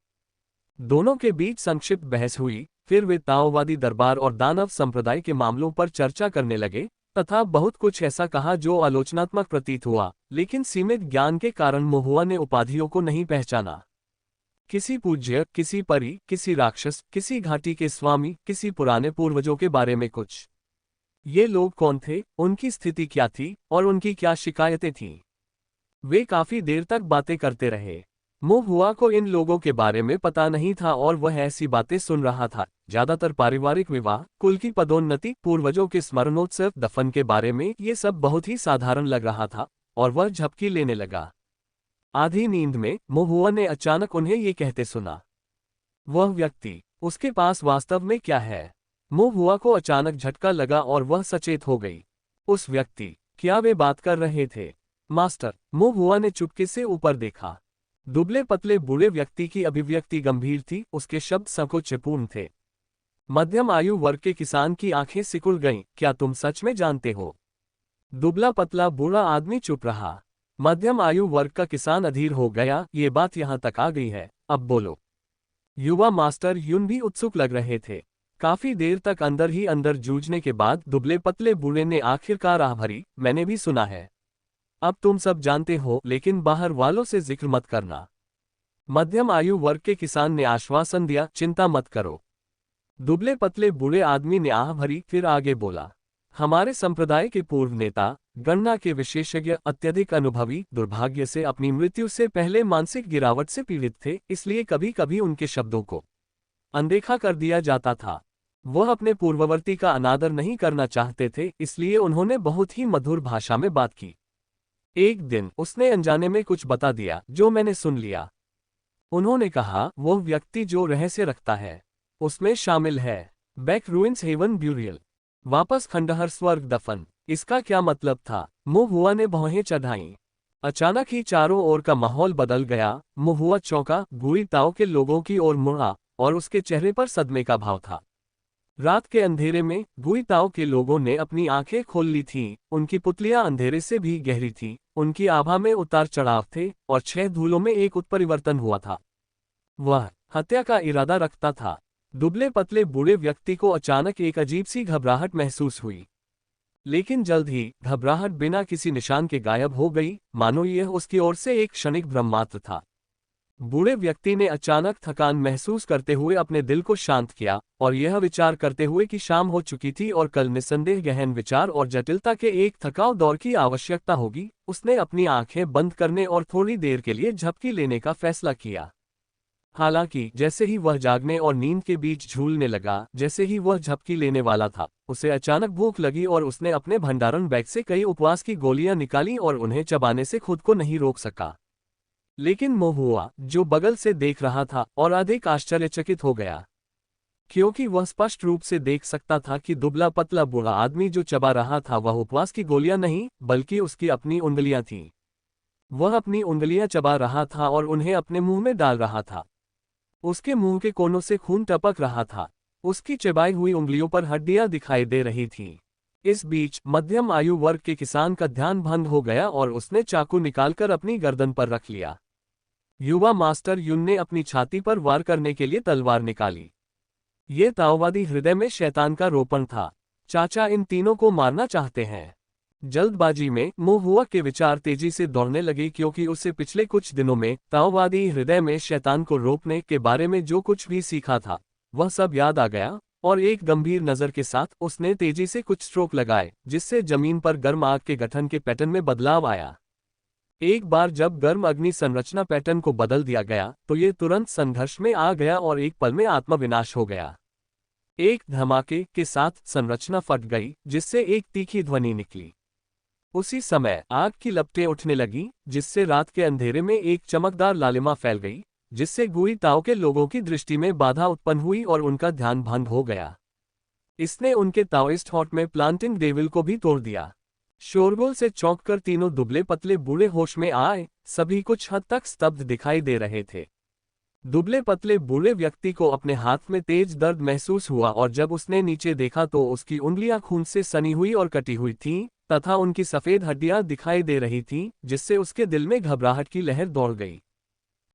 दोनों के बीच संक्षिप्त बहस हुई, फिर वे ताओवादी दरबार और दानव संप्रदाय के मामलों पर चर्चा करने लगे, तथा बहुत कुछ ऐसा कहा जो आलोचनात्मक प्रतीत हुआ, लेकिन सीमित ज्ञान के कारण मोहुआ ने उपाधियों को नहीं पहचाना। किसी पूज्य, किसी परी, किसी राक्षस, किसी घाटी के स्वामी, किसी पुराने पूर्वजों के बारे में कुछ। ये लोग कौन थे, उनकी स्थिति क्या थी और उनकी क्या शिकायतें थीं? वे काफी देर तक बातें करते रहे। मोहुआ को इन लोगों के बारे में पता नहीं था और वह ऐसी बातें सुन रहा था, ज्यादातर पारिवारिक विवाह, कुल की पदोन्नति, पूर्वजों के स्मरणोत्सव, दफन के बारे में। ये सब बहुत ही साधारण लग रहा था और वह झपकी लेने लगा। आधी नींद में मोहुआ ने अचानक उन्हें ये कहते सुना, वह व्यक्ति, उसके पास वास्तव में क्या है? मोहुआ को अचानक झटका लगा और वह सचेत हो गई। उस व्यक्ति, क्या वे बात कर रहे थे? मास्टर, मोहुआ ने चुपके से ऊपर देखा। दुबले पतले बूढ़े व्यक्ति की अभिव्यक्ति गंभीर थी, उसके शब्द संकोचपूर्ण थे। मध्यम आयु वर्ग के किसान की आंखें सिकुड़ गईं, क्या तुम सच में जानते हो? दुबला पतला बूढ़ा आदमी चुप रहा। मध्यम आयु वर्ग का किसान अधीर हो गया, ये बात यहां तक आ गई है, अब बोलो। युवा मास्टर युन भी उत्सुक लग रहे थे। काफी देर तक अंदर ही अंदर जूझने के बाद दुबले पतले बूढ़े ने आखिरकार आह भरी, मैंने भी सुना है। अब तुम सब जानते हो, लेकिन बाहर वालों से जिक्र मत करना। मध्यम आयु वर्ग के किसान ने आश्वासन दिया, चिंता मत करो। दुबले पतले बूढ़े आदमी ने आह भरी, फिर आगे बोला, हमारे संप्रदाय के पूर्व नेता, गणना के विशेषज्ञ, अत्यधिक अनुभवी, दुर्भाग्य से अपनी मृत्यु से पहले मानसिक गिरावट से पीड़ित थे, इसलिए कभी कभी उनके शब्दों को अनदेखा कर दिया जाता था। वह अपने पूर्ववर्ती का अनादर नहीं करना चाहते थे, इसलिए उन्होंने बहुत ही मधुर भाषा में बात की। एक दिन उसने अनजाने में कुछ बता दिया जो मैंने सुन लिया। उन्होंने कहा, वो व्यक्ति जो रहस्य रखता है उसमें शामिल है बैक रूइंस हेवन ब्यूरियल, वापस खंडहर स्वर्ग दफन। इसका क्या मतलब था? मोहुआ ने भौहें चढ़ाईं। अचानक ही चारों ओर का माहौल बदल गया। मोहुआ चौंका, गुई ताओ के लोगों की ओर मुड़ा और उसके चेहरे पर सदमे का भाव था। रात के अंधेरे में गुई ताओ के लोगों ने अपनी आंखें खोल ली थीं, उनकी पुतलियां अंधेरे से भी गहरी थीं, उनकी आभा में उतार चढ़ाव थे और 6 धूलों में एक उत्परिवर्तन हुआ था। वह हत्या का इरादा रखता था। दुबले पतले बूढ़े व्यक्ति को अचानक एक अजीब सी घबराहट महसूस हुई, लेकिन जल्द ही घबराहट बिना किसी निशान के गायब हो गई, मानो यह उसकी ओर से एक क्षणिक भ्रम मात्र था। बूढ़े व्यक्ति ने अचानक थकान महसूस करते हुए अपने दिल को शांत किया और यह विचार करते हुए कि शाम हो चुकी थी और कल निस्संदेह गहन विचार और जटिलता के एक थकाऊ दौर की आवश्यकता होगी, उसने अपनी आंखें बंद करने और थोड़ी देर के लिए झपकी लेने का फैसला किया। हालांकि जैसे ही वह जागने और नींद के बीच झूलने लगा, जैसे ही वह झपकी लेने वाला था, उसे अचानक भूख लगी और उसने अपने भंडारण बैग से कई उपवास की गोलियां निकाली और उन्हें चबाने से खुद को नहीं रोक सका। लेकिन महुआ, जो बगल से देख रहा था, और अधिक आश्चर्यचकित हो गया, क्योंकि वह स्पष्ट रूप से देख सकता था कि दुबला पतला बूढ़ा आदमी जो चबा रहा था वह उपवास की गोलियां नहीं, बल्कि उसकी अपनी उंगलियां थीं। वह अपनी उंगलियां चबा रहा था और उन्हें अपने मुंह में डाल रहा था। उसके मुंह के कोनों से खून टपक रहा था। उसकी चबाई हुई उंगलियों पर हड्डियां दिखाई दे रही थीं। इस बीच मध्यम आयु वर्ग के किसान का ध्यान भंग हो गया और उसने चाकू निकालकर अपनी गर्दन पर रख लिया। युवा मास्टर युन ने अपनी छाती पर वार करने के लिए तलवार निकाली। ये ताओवादी हृदय में शैतान का रोपण था। चाचा इन तीनों को मारना चाहते हैं। जल्दबाजी में महुआ के विचार तेजी से दौड़ने लगे, क्योंकि उसे पिछले कुछ दिनों में ताओवादी हृदय में शैतान को रोकने के बारे में जो कुछ भी सीखा था वह सब याद आ गया, और एक गंभीर नजर के साथ उसने तेजी से कुछ स्ट्रोक लगाए, जिससे जमीन पर गर्म आग के गठन के पैटर्न में बदलाव आया। एक बार जब गर्म अग्नि संरचना पैटर्न को बदल दिया गया तो ये तुरंत संघर्ष में आ गया और एक पल में आत्मविनाश हो गया। एक धमाके के साथ संरचना फट गई, जिससे एक तीखी ध्वनि निकली। उसी समय आग की लपटें उठने लगीं, जिससे रात के अंधेरे में एक चमकदार लालिमा फैल गई, जिससे गुई ताओ के लोगों की दृष्टि में बाधा उत्पन्न हुई और उनका ध्यान भंग हो गया। इसने उनके ताओइस्ट हॉट में प्लांटिंग डेविल को भी तोड़ दिया। शोरगुल से चौंककर तीनों दुबले पतले बूढ़े होश में आए। सभी कुछ हद तक स्तब्ध दिखाई दे रहे थे। दुबले पतले बूढ़े व्यक्ति को अपने हाथ में तेज दर्द महसूस हुआ और जब उसने नीचे देखा तो उसकी उंगलियां खून से सनी हुई और कटी हुई थीं, तथा उनकी सफेद हड्डियां दिखाई दे रही थीं, जिससे उसके दिल में घबराहट की लहर दौड़ गई।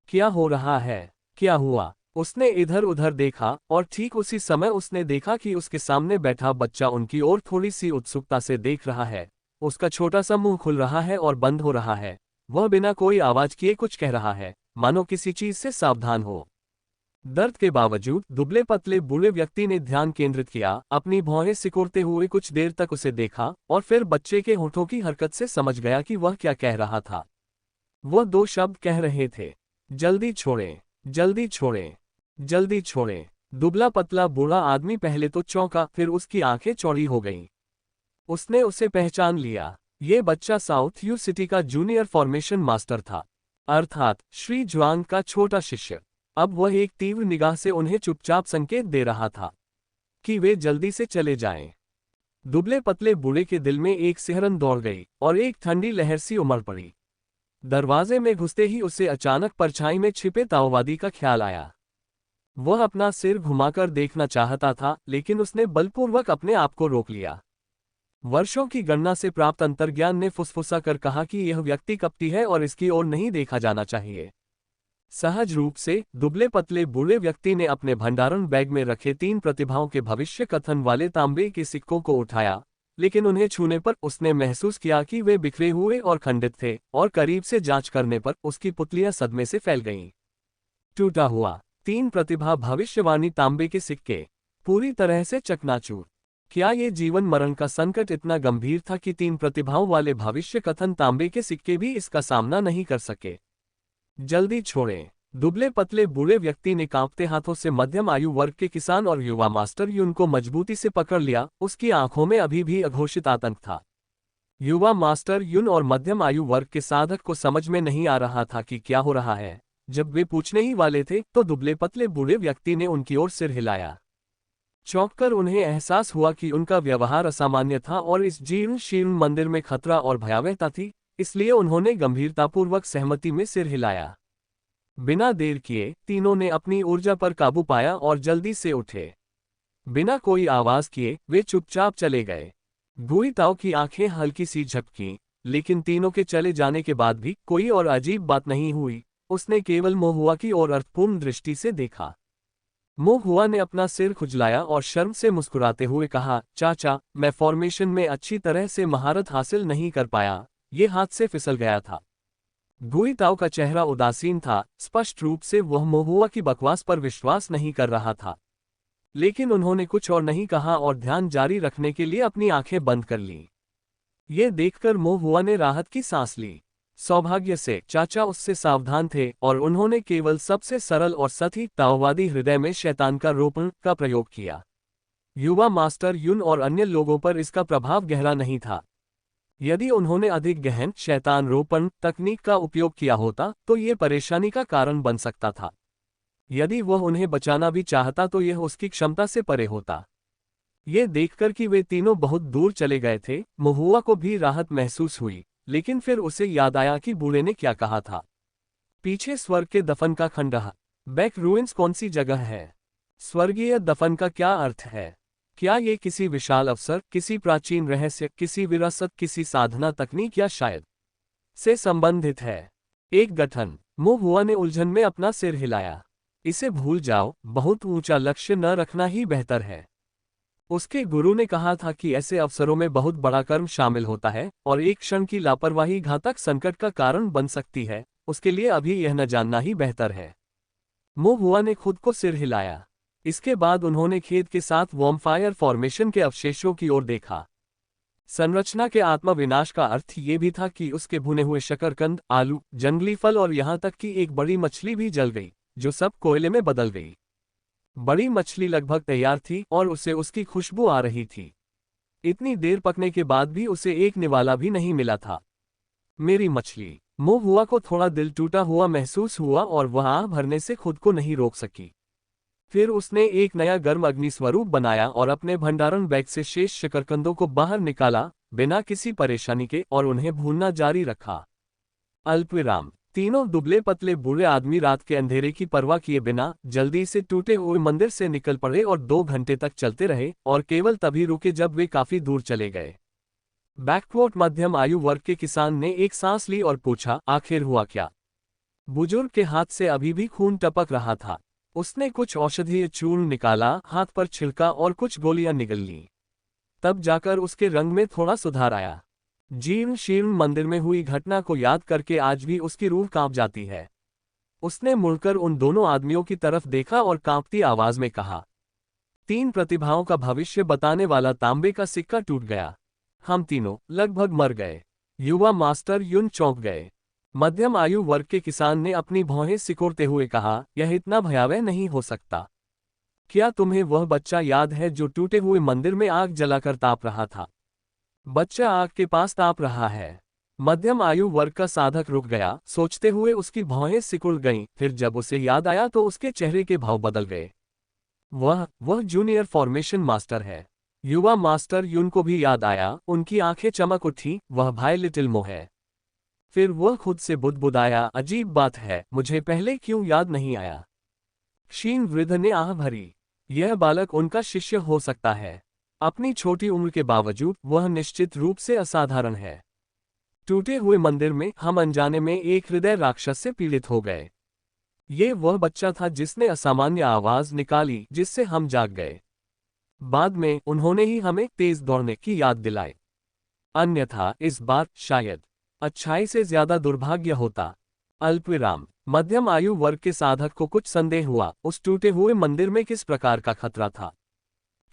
क्या हो रहा है? क्या हुआ? उसने इधर उधर देखा और ठीक उसी समय उसने देखा कि उसके सामने बैठा बच्चा उनकी ओर थोड़ी सी उत्सुकता से देख रहा है। उसका छोटा सा मुंह खुल रहा है और बंद हो रहा है। वह बिना कोई आवाज किए कुछ कह रहा है, मानो किसी चीज से सावधान हो। दर्द के बावजूद दुबले पतले बूढ़े व्यक्ति ने ध्यान केंद्रित किया, अपनी भौहें सिकुड़ते हुए कुछ देर तक उसे देखा और फिर बच्चे के होठों की हरकत से समझ गया कि वह क्या कह रहा था। वह दो शब्द कह रहे थे, जल्दी छोड़ें, जल्दी छोड़ें, जल्दी छोड़ें। दुबला पतला बूढ़ा आदमी पहले तो चौंका, फिर उसकी आंखें चौड़ी हो गईं। उसने उसे पहचान लिया। ये बच्चा साउथ यू सिटी का जूनियर फॉर्मेशन मास्टर था, अर्थात श्री जुआंग का छोटा शिष्य। अब वह एक तीव्र निगाह से उन्हें चुपचाप संकेत दे रहा था कि वे जल्दी से चले जाएं। दुबले पतले बूढ़े के दिल में एक सिहरन दौड़ गई और एक ठंडी लहर सी उमड़ पड़ी। दरवाजे में घुसते ही उसे अचानक परछाई में छिपे ताओवादी का ख्याल आया। वह अपना सिर घुमाकर देखना चाहता था, लेकिन उसने बलपूर्वक अपने आप को रोक लिया। वर्षों की गणना से प्राप्त अंतर्ज्ञान ने फुसफुसा कर कहा कि यह व्यक्ति कपटी है और इसकी ओर नहीं देखा जाना चाहिए। सहज रूप से दुबले पतले बूढ़े व्यक्ति ने अपने भंडारण बैग में रखे 3 प्रतिभाओं के भविष्य कथन वाले तांबे के सिक्कों को उठाया, लेकिन उन्हें छूने पर उसने महसूस किया कि वे बिखरे हुए और खंडित थे, और करीब से जांच करने पर उसकी पुतलियां सदमे से फैल गईं। टूटा हुआ 3 प्रतिभा भविष्यवाणी तांबे के सिक्के, पूरी तरह से चकनाचूर। क्या ये जीवन मरण का संकट इतना गंभीर था कि 3 प्रतिभाओं वाले भविष्य कथन तांबे के सिक्के भी इसका सामना नहीं कर सके? जल्दी छोड़ें। दुबले पतले बूढ़े व्यक्ति ने कांपते हाथों से मध्यम आयु वर्ग के किसान और युवा मास्टर युन को मजबूती से पकड़ लिया। उसकी आंखों में अभी भी अघोषित आतंक था। युवा मास्टर युन और मध्यम आयु वर्ग के साधक को समझ में नहीं आ रहा था कि क्या हो रहा है। जब वे पूछने ही वाले थे तो दुबले पतले बूढ़े व्यक्ति ने उनकी ओर सिर हिलाया। चौंककर उन्हें एहसास हुआ कि उनका व्यवहार असामान्य था और इस जीर्ण शीर्ण मंदिर में खतरा और भयावहता थी, इसलिए उन्होंने गंभीरतापूर्वक सहमति में सिर हिलाया। बिना देर किए तीनों ने अपनी ऊर्जा पर काबू पाया और जल्दी से उठे। बिना कोई आवाज किए वे चुपचाप चले गए। गुई ताओ की आंखें हल्की सी झपकीं, लेकिन तीनों के चले जाने के बाद भी कोई और अजीब बात नहीं हुई। उसने केवल मोहुआ की ओर अर्थपूर्ण दृष्टि से देखा। मोहुआ ने अपना सिर खुजलाया और शर्म से मुस्कुराते हुए कहा, चाचा, मैं फॉर्मेशन में अच्छी तरह से महारत हासिल नहीं कर पाया, ये हाथ से फिसल गया था। गुई ताओ का चेहरा उदासीन था, स्पष्ट रूप से वह महुआ की बकवास पर विश्वास नहीं कर रहा था। लेकिन उन्होंने कुछ और नहीं कहा और ध्यान जारी रखने के लिए अपनी आंखें बंद कर लीं। यह देखकर महुआ ने राहत की सांस ली। सौभाग्य से चाचा उससे सावधान थे और उन्होंने केवल सबसे सरल और सही ताओवादी हृदय में शैतान का रोपण का प्रयोग किया। युवा मास्टर युन और अन्य लोगों पर इसका प्रभाव गहरा नहीं था। यदि उन्होंने अधिक गहन शैतान रोपण तकनीक का उपयोग किया होता तो ये परेशानी का कारण बन सकता था। यदि वह उन्हें बचाना भी चाहता तो यह उसकी क्षमता से परे होता। ये देखकर कि वे तीनों बहुत दूर चले गए थे, महुआ को भी राहत महसूस हुई, लेकिन फिर उसे याद आया कि बूढ़े ने क्या कहा था। पीछे स्वर्ग के दफन का खंडहर। बैक रूइंस कौन सी जगह है? स्वर्गीय दफन का क्या अर्थ है? क्या ये किसी विशाल अवसर, किसी प्राचीन रहस्य, किसी विरासत, किसी साधना तकनीक या शायद से संबंधित है? एक गठन। महुआ ने उलझन में अपना सिर हिलाया। इसे भूल जाओ, बहुत ऊंचा लक्ष्य न रखना ही बेहतर है। उसके गुरु ने कहा था कि ऐसे अवसरों में बहुत बड़ा कर्म शामिल होता है और एक क्षण की लापरवाही घातक संकट का कारण बन सकती है। उसके लिए अभी यह न जानना ही बेहतर है। महुआ ने खुद को सिर हिलाया। इसके बाद उन्होंने खेद के साथ वॉर्मफायर फॉर्मेशन के अवशेषों की ओर देखा। संरचना के आत्मा विनाश का अर्थ ये भी था कि उसके भुने हुए शकरकंद, आलू, जंगली फल और यहां तक कि एक बड़ी मछली भी जल गई, जो सब कोयले में बदल गई। बड़ी मछली लगभग तैयार थी और उसे उसकी खुशबू आ रही थी। इतनी देर पकने के बाद भी उसे एक निवाला भी नहीं मिला था। मेरी मछली। महुआ को थोड़ा दिल टूटा हुआ महसूस हुआ और वह आह भरने से खुद को नहीं रोक सकी। फिर उसने एक नया गर्म अग्निस्वरूप बनाया और अपने भंडारण बैग से शेष शकरकंदों को बाहर निकाला, बिना किसी परेशानी के, और उन्हें भूनना जारी रखा। अल्पविराम। तीनों दुबले पतले बूढ़े आदमी रात के अंधेरे की परवाह किए बिना जल्दी से टूटे हुए मंदिर से निकल पड़े और 2 घंटे तक चलते रहे और केवल तभी रुके जब वे काफी दूर चले गए। बैकवर्ड मध्यम आयु वर्ग के किसान ने एक सांस ली और पूछा, आखिर हुआ क्या? बुजुर्ग के हाथ से अभी भी खून टपक रहा था। उसने कुछ औषधीय चूर्ण निकाला, हाथ पर छिड़का और कुछ गोलियां निगल लीं। तब जाकर उसके रंग में थोड़ा सुधार आया। जीर्ण शीर्ण मंदिर में हुई घटना को याद करके आज भी उसकी रूह कांप जाती है। उसने मुड़कर उन दोनों आदमियों की तरफ देखा और कांपती आवाज में कहा, 3 प्रतिभाओं का भविष्य बताने वाला तांबे का सिक्का टूट गया। हम तीनों लगभग मर गए। युवा मास्टर युन चौंक गए। मध्यम आयु वर्ग के किसान ने अपनी भौहें सिकोड़ते हुए कहा, यह इतना भयावह नहीं हो सकता। क्या तुम्हें वह बच्चा याद है जो टूटे हुए मंदिर में आग जलाकर ताप रहा था? बच्चा आग के पास ताप रहा है। मध्यम आयु वर्ग का साधक रुक गया, सोचते हुए उसकी भौहें सिकुड़ गईं। फिर जब उसे याद आया तो उसके चेहरे के भाव बदल गए। वह जूनियर फॉर्मेशन मास्टर है। युवा मास्टर युन को भी याद आया, उनकी आंखें चमक उठी, वह भाई लिटिल मो है। फिर वह खुद से बुदबुदाया, अजीब बात है, मुझे पहले क्यों याद नहीं आया? क्षीण वृद्ध ने आह भरी। यह बालक उनका शिष्य हो सकता है। अपनी छोटी उम्र के बावजूद वह निश्चित रूप से असाधारण है। टूटे हुए मंदिर में हम अनजाने में एक हृदय राक्षस से पीड़ित हो गए। ये वह बच्चा था जिसने असामान्य आवाज निकाली जिससे हम जाग गए। बाद में उन्होंने ही हमें तेज दौड़ने की याद दिलाई। अन्यथा इस बार शायद अच्छाई से ज्यादा दुर्भाग्य होता। अल्पविराम। मध्यम आयु वर्ग के साधक को कुछ संदेह हुआ, उस टूटे हुए मंदिर में किस प्रकार का खतरा था।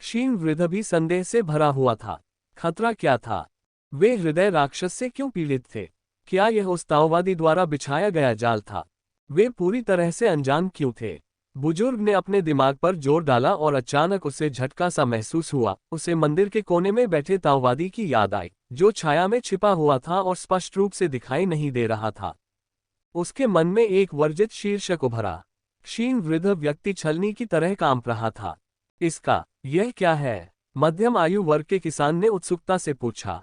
क्षीण वृद्ध भी संदेह से भरा हुआ था। खतरा क्या था? वे हृदय राक्षस से क्यों पीड़ित थे? क्या यह उस ताओवादी द्वारा बिछाया गया जाल था? वे पूरी तरह से अनजान क्यों थे? बुजुर्ग ने अपने दिमाग पर जोर डाला और अचानक उसे झटका सा महसूस हुआ। उसे मंदिर के कोने में बैठे ताओवादी की याद आई, जो छाया में छिपा हुआ था और स्पष्ट रूप से दिखाई नहीं दे रहा था। उसके मन में एक वर्जित शीर्षक उभरा। क्षीण वृद्ध व्यक्ति छलनी की तरह कांप रहा था। यह क्या है? मध्यम आयु वर्ग के किसान ने उत्सुकता से पूछा।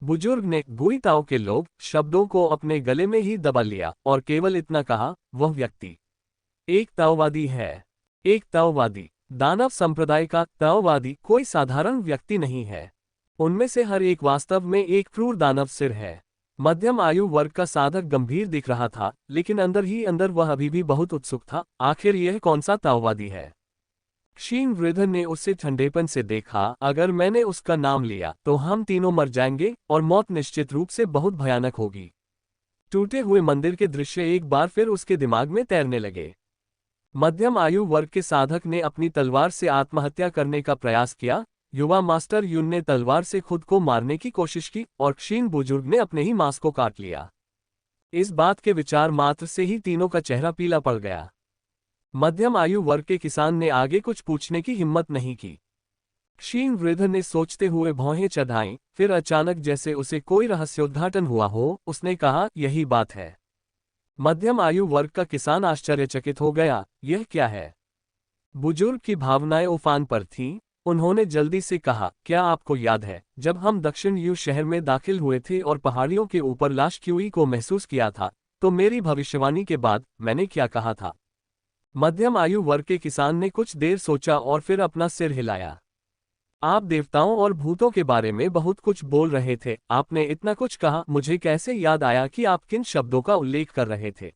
बुजुर्ग ने गुई ताओ के लोग शब्दों को अपने गले में ही दबा लिया और केवल इतना कहा, वह व्यक्ति एक ताओवादी है। एक ताओवादी। दानव संप्रदाय का ताओवादी कोई साधारण व्यक्ति नहीं है। उनमें से हर एक वास्तव में एक क्रूर दानव सिर है। मध्यम आयु वर्ग का साधक गंभीर दिख रहा था, लेकिन अंदर ही अंदर वह अभी भी बहुत उत्सुक था। आखिर यह कौन सा ताओवादी है? क्षीण वृद्ध ने उसे ठंडेपन से देखा। अगर मैंने उसका नाम लिया तो हम तीनों मर जाएंगे और मौत निश्चित रूप से बहुत भयानक होगी। टूटे हुए मंदिर के दृश्य एक बार फिर उसके दिमाग में तैरने लगे। मध्यम आयु वर्ग के साधक ने अपनी तलवार से आत्महत्या करने का प्रयास किया, युवा मास्टर युन ने तलवार से खुद को मारने की कोशिश की और क्षीण बुजुर्ग ने अपने ही मांस को काट लिया। इस बात के विचार मात्र से ही तीनों का चेहरा पीला पड़ गया। मध्यम आयु वर्ग के किसान ने आगे कुछ पूछने की हिम्मत नहीं की। क्षीण वृद्ध ने सोचते हुए भौहें चढ़ाईं, फिर अचानक जैसे उसे कोई रहस्योद्घाटन हुआ हो, उसने कहा, यही बात है। मध्यम आयु वर्ग का किसान आश्चर्यचकित हो गया, यह क्या है? बुजुर्ग की भावनाएं उफान पर थीं। उन्होंने जल्दी से कहा, क्या आपको याद है, जब हम दक्षिण यू शहर में दाखिल हुए थे और पहाड़ियों के ऊपर लाश क्यूई को महसूस किया था, तो मेरी भविष्यवाणी के बाद मैंने क्या कहा था? मध्यम आयु वर्ग के किसान ने कुछ देर सोचा और फिर अपना सिर हिलाया। आप देवताओं और भूतों के बारे में बहुत कुछ बोल रहे थे, आपने इतना कुछ कहा, मुझे कैसे याद आया कि आप किन शब्दों का उल्लेख कर रहे थे?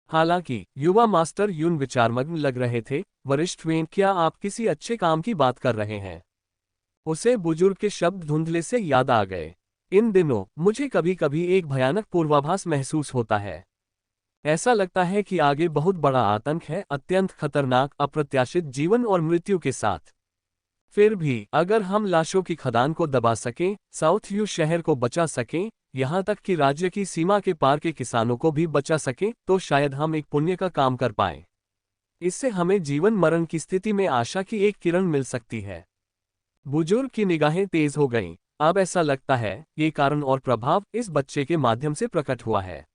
हालांकि युवा मास्टर यून विचारमग्न लग रहे थे। वरिष्ठ वेन, क्या आप किसी अच्छे काम की बात कर रहे हैं? उसे बुजुर्ग के शब्द धुंधले से याद आ गए। इन दिनों मुझे कभी कभी एक भयानक पूर्वाभास महसूस होता है। ऐसा लगता है कि आगे बहुत बड़ा आतंक है, अत्यंत खतरनाक, अप्रत्याशित जीवन और मृत्यु के साथ। फिर भी अगर हम लाशों की खदान को दबा सकें, साउथ यू शहर को बचा सकें, यहाँ तक कि राज्य की सीमा के पार के किसानों को भी बचा सकें, तो शायद हम एक पुण्य का काम कर पाएं। इससे हमें जीवन मरण की स्थिति में आशा की एक किरण मिल सकती है। बुजुर्ग की निगाहें तेज हो गईं। अब ऐसा लगता है ये कारण और प्रभाव इस बच्चे के माध्यम से प्रकट हुआ है।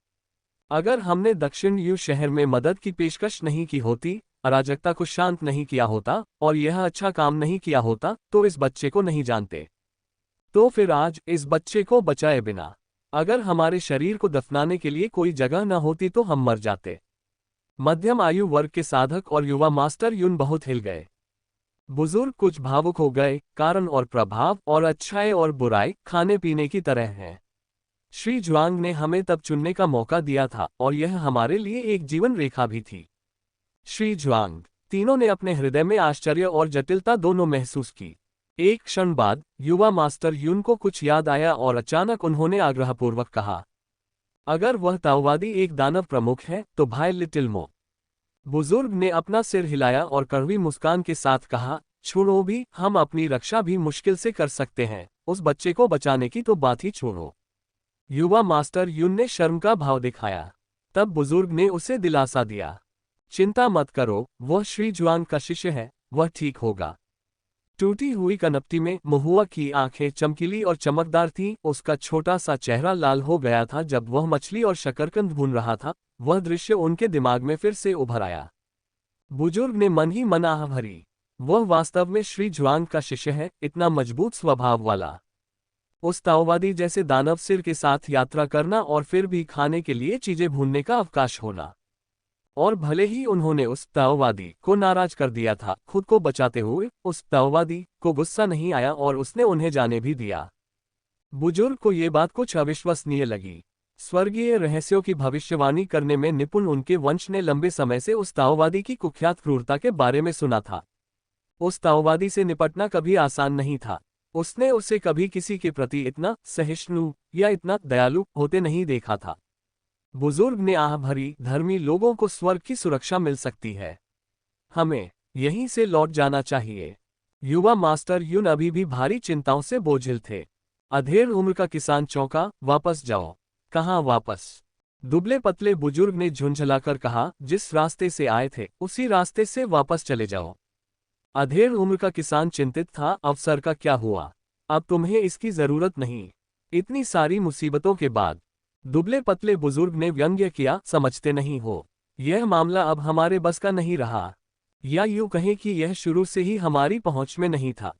अगर हमने दक्षिण यू शहर में मदद की पेशकश नहीं की होती, अराजकता को शांत नहीं किया होता और यह अच्छा काम नहीं किया होता, तो इस बच्चे को नहीं जानते। तो फिर आज इस बच्चे को बचाए बिना अगर हमारे शरीर को दफनाने के लिए कोई जगह न होती तो हम मर जाते। मध्यम आयु वर्ग के साधक और युवा मास्टर यून बहुत हिल गए। बुजुर्ग कुछ भावुक हो गए। कारण और प्रभाव और अच्छाई और बुराई खाने पीने की तरह हैं। श्री जुआंग ने हमें तब चुनने का मौका दिया था और यह हमारे लिए एक जीवन रेखा भी थी। श्री जुआंग। तीनों ने अपने हृदय में आश्चर्य और जटिलता दोनों महसूस की। एक क्षण बाद युवा मास्टर यून को कुछ याद आया और अचानक उन्होंने आग्रहपूर्वक कहा, अगर वह ताओवादी एक दानव प्रमुख है तो भाई लिटिल मो। बुजुर्ग ने अपना सिर हिलाया और कड़वी मुस्कान के साथ कहा, छोड़ो भी, हम अपनी रक्षा भी मुश्किल से कर सकते हैं, उस बच्चे को बचाने की तो बात ही छोड़ो। युवा मास्टर यून ने शर्म का भाव दिखाया। तब बुजुर्ग ने उसे दिलासा दिया, चिंता मत करो, वह श्री जुआंग का शिष्य है, वह ठीक होगा। टूटी हुई कनपटी में महुआ की आंखें चमकीली और चमकदार थीं। उसका छोटा सा चेहरा लाल हो गया था जब वह मछली और शकरकंद भून रहा था। वह दृश्य उनके दिमाग में फिर से उभर आया। बुजुर्ग ने मन ही मन आह भरी। वह वास्तव में श्री जुआंग का शिष्य है, इतना मजबूत स्वभाव वाला। उस ताओवादी जैसे दानव सिर के साथ यात्रा करना और फिर भी खाने के लिए चीजें भूनने का अवकाश होना। और भले ही उन्होंने उस ताओवादी को नाराज कर दिया था, खुद को बचाते हुए उस ताओवादी को गुस्सा नहीं आया और उसने उन्हें जाने भी दिया। बुजुर्ग को ये बात कुछ अविश्वसनीय लगी। स्वर्गीय रहस्यों की भविष्यवाणी करने में निपुण उनके वंश ने लंबे समय से उस ताओवादी की कुख्यात क्रूरता के बारे में सुना था। उस ताओवादी से निपटना कभी आसान नहीं था। उसने उसे कभी किसी के प्रति इतना सहिष्णु या इतना दयालु होते नहीं देखा था। बुजुर्ग ने आह भरी, धर्मी लोगों को स्वर्ग की सुरक्षा मिल सकती है, हमें यहीं से लौट जाना चाहिए। युवा मास्टर यून अभी भी भारी चिंताओं से बोझिल थे। अधेड़ उम्र का किसान चौंका, वापस जाओ? कहाँ वापस? दुबले पतले बुजुर्ग ने झुंझलाकर कहा, जिस रास्ते से आए थे उसी रास्ते से वापस चले जाओ। अधेड़ उम्र का किसान चिंतित था, अवसर का क्या हुआ? अब तुम्हें इसकी जरूरत नहीं, इतनी सारी मुसीबतों के बाद। दुबले पतले बुजुर्ग ने व्यंग्य किया, समझते नहीं हो, यह मामला अब हमारे बस का नहीं रहा, या यूं कहें कि यह शुरू से ही हमारी पहुंच में नहीं था।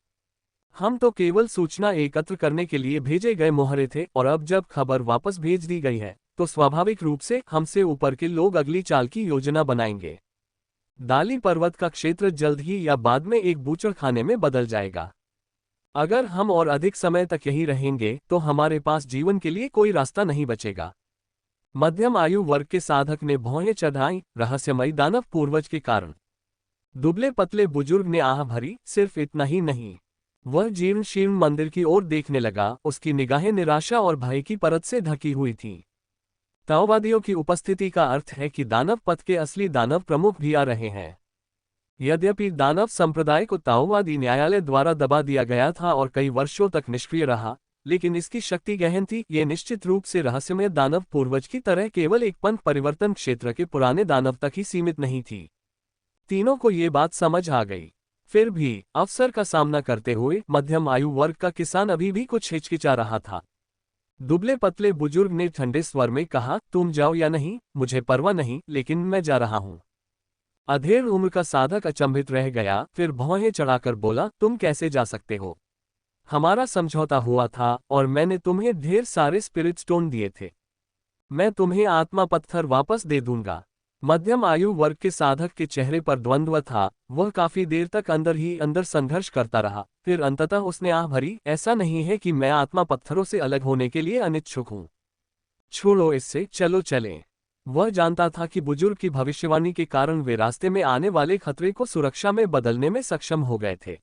हम तो केवल सूचना एकत्र करने के लिए भेजे गए मोहरे थे और अब जब खबर वापस भेज दी गई है तो स्वाभाविक रूप से हमसे ऊपर के लोग अगली चाल की योजना बनाएंगे। दाली पर्वत का क्षेत्र जल्द ही या बाद में एक बूचड़खाने में बदल जाएगा। अगर हम और अधिक समय तक यहीं रहेंगे तो हमारे पास जीवन के लिए कोई रास्ता नहीं बचेगा। मध्यम आयु वर्ग के साधक ने भौहें चढ़ाईं, रहस्यमयी दानव पूर्वज के कारण। दुबले पतले बुजुर्ग ने आह भरी, सिर्फ इतना ही नहीं। वह जीर्ण शीर्ण मंदिर की ओर देखने लगा। उसकी निगाहें निराशा और भय की परत से ढकी हुई थीं। ताओवादियों की उपस्थिति का अर्थ है कि दानव पथ के असली दानव प्रमुख भी आ रहे हैं। यद्यपि दानव संप्रदाय को ताओवादी न्यायालय द्वारा दबा दिया गया था और कई वर्षों तक निष्क्रिय रहा, लेकिन इसकी शक्ति गहन थी। ये निश्चित रूप से रहस्यमय दानव पूर्वज की तरह केवल एक पंथ परिवर्तन क्षेत्र के पुराने दानव तक ही सीमित नहीं थी। तीनों को ये बात समझ आ गई। फिर भी अवसर का सामना करते हुए मध्यम आयु वर्ग का किसान अभी भी कुछ हिचकिचा रहा था। दुबले पतले बुजुर्ग ने ठंडे स्वर में कहा, तुम जाओ या नहीं, मुझे परवाह नहीं, लेकिन मैं जा रहा हूं। अधेड़ उम्र का साधक अचंभित रह गया, फिर भौहें चढ़ाकर बोला, तुम कैसे जा सकते हो? हमारा समझौता हुआ था और मैंने तुम्हें ढेर सारे स्पिरिट स्टोन दिए थे। मैं तुम्हें आत्मा पत्थर वापस दे दूंगा। मध्यम आयु वर्ग के साधक के चेहरे पर द्वंद्व था। वह काफी देर तक अंदर ही अंदर संघर्ष करता रहा, फिर अंततः उसने आह भरी, ऐसा नहीं है कि मैं आत्मा पत्थरों से अलग होने के लिए अनिच्छुक हूं। छोड़ो इससे, चलो चलें। वह जानता था कि बुजुर्ग की भविष्यवाणी के कारण वे रास्ते में आने वाले खतरे को सुरक्षा में बदलने में सक्षम हो गए थे।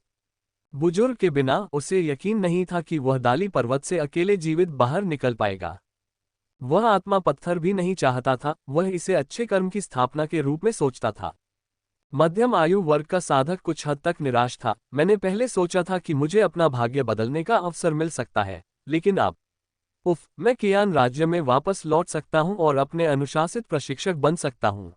बुजुर्ग के बिना उसे यकीन नहीं था कि वह दाली पर्वत से अकेले जीवित बाहर निकल पाएगा। वह आत्मा पत्थर भी नहीं चाहता था, वह इसे अच्छे कर्म की स्थापना के रूप में सोचता था। मध्यम आयु वर्ग का साधक कुछ हद तक निराश था। मैंने पहले सोचा था कि मुझे अपना भाग्य बदलने का अवसर मिल सकता है, लेकिन अब मैं कियान राज्य में वापस लौट सकता हूं और अपने अनुशासित प्रशिक्षक बन सकता हूं।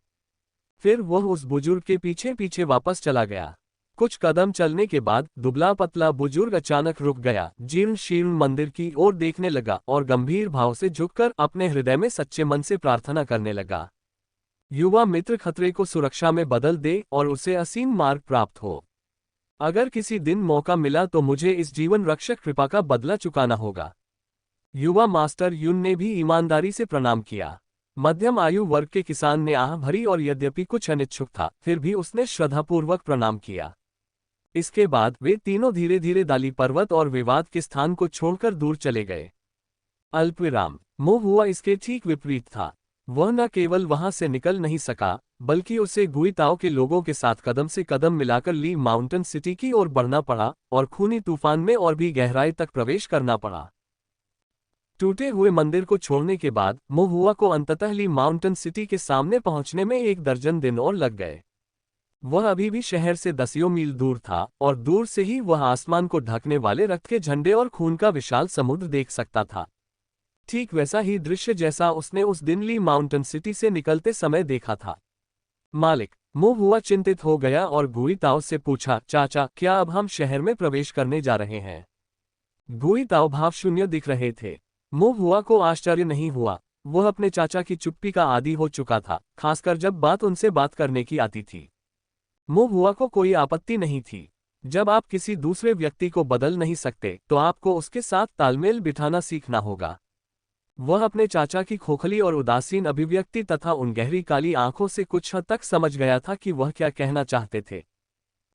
फिर वह उस बुजुर्ग के पीछे पीछे वापस चला गया। कुछ कदम चलने के बाद दुबला पतला बुजुर्ग अचानक रुक गया, जीर्ण शीर्ण मंदिर की ओर देखने लगा और गंभीर भाव से झुककर अपने हृदय में सच्चे मन से प्रार्थना करने लगा। युवा मित्र खतरे को सुरक्षा में बदल दे और उसे असीम मार्ग प्राप्त हो। अगर किसी दिन मौका मिला तो मुझे इस जीवन रक्षक कृपा का बदला चुकाना होगा। युवा मास्टर युन ने भी ईमानदारी से प्रणाम किया। मध्यम आयु वर्ग के किसान ने आह भरी और यद्यपि कुछ अनिच्छुक था, फिर भी उसने श्रद्धापूर्वक प्रणाम किया। इसके बाद वे तीनों धीरे धीरे दाली पर्वत और विवाद के स्थान को छोड़कर दूर चले गए। अल्पविराम। मोह हुआ इसके ठीक विपरीत था। वह न केवल वहां से निकल नहीं सका, बल्कि उसे गुइताओ के लोगों के साथ कदम से कदम मिलाकर ली माउंटेन सिटी की ओर बढ़ना पड़ा और खूनी तूफान में और भी गहराई तक प्रवेश करना पड़ा। टूटे हुए मंदिर को छोड़ने के बाद मोहुआ को अंततः ली माउंटेन सिटी के सामने पहुंचने में 1 दर्जन दिन और लग गए। वह अभी भी शहर से दसियों मील दूर था और दूर से ही वह आसमान को ढकने वाले रक्त के झंडे और खून का विशाल समुद्र देख सकता था। ठीक वैसा ही दृश्य जैसा उसने उस दिन ली माउंटेन सिटी से निकलते समय देखा था। मालिक। मोहुआ चिंतित हो गया और गुइताओ से पूछा, चाचा, क्या अब हम शहर में प्रवेश करने जा रहे हैं? गुइताओ भावशून्य दिख रहे थे। मोहुआ को आश्चर्य नहीं हुआ। वह अपने चाचा की चुप्पी का आदी हो चुका था, खासकर जब बात उनसे बात करने की आती थी। मोहुआ को कोई आपत्ति नहीं थी। जब आप किसी दूसरे व्यक्ति को बदल नहीं सकते तो आपको उसके साथ तालमेल बिठाना सीखना होगा। वह अपने चाचा की खोखली और उदासीन अभिव्यक्ति तथा उन गहरी काली आंखों से कुछ हद तक समझ गया था कि वह क्या कहना चाहते थे।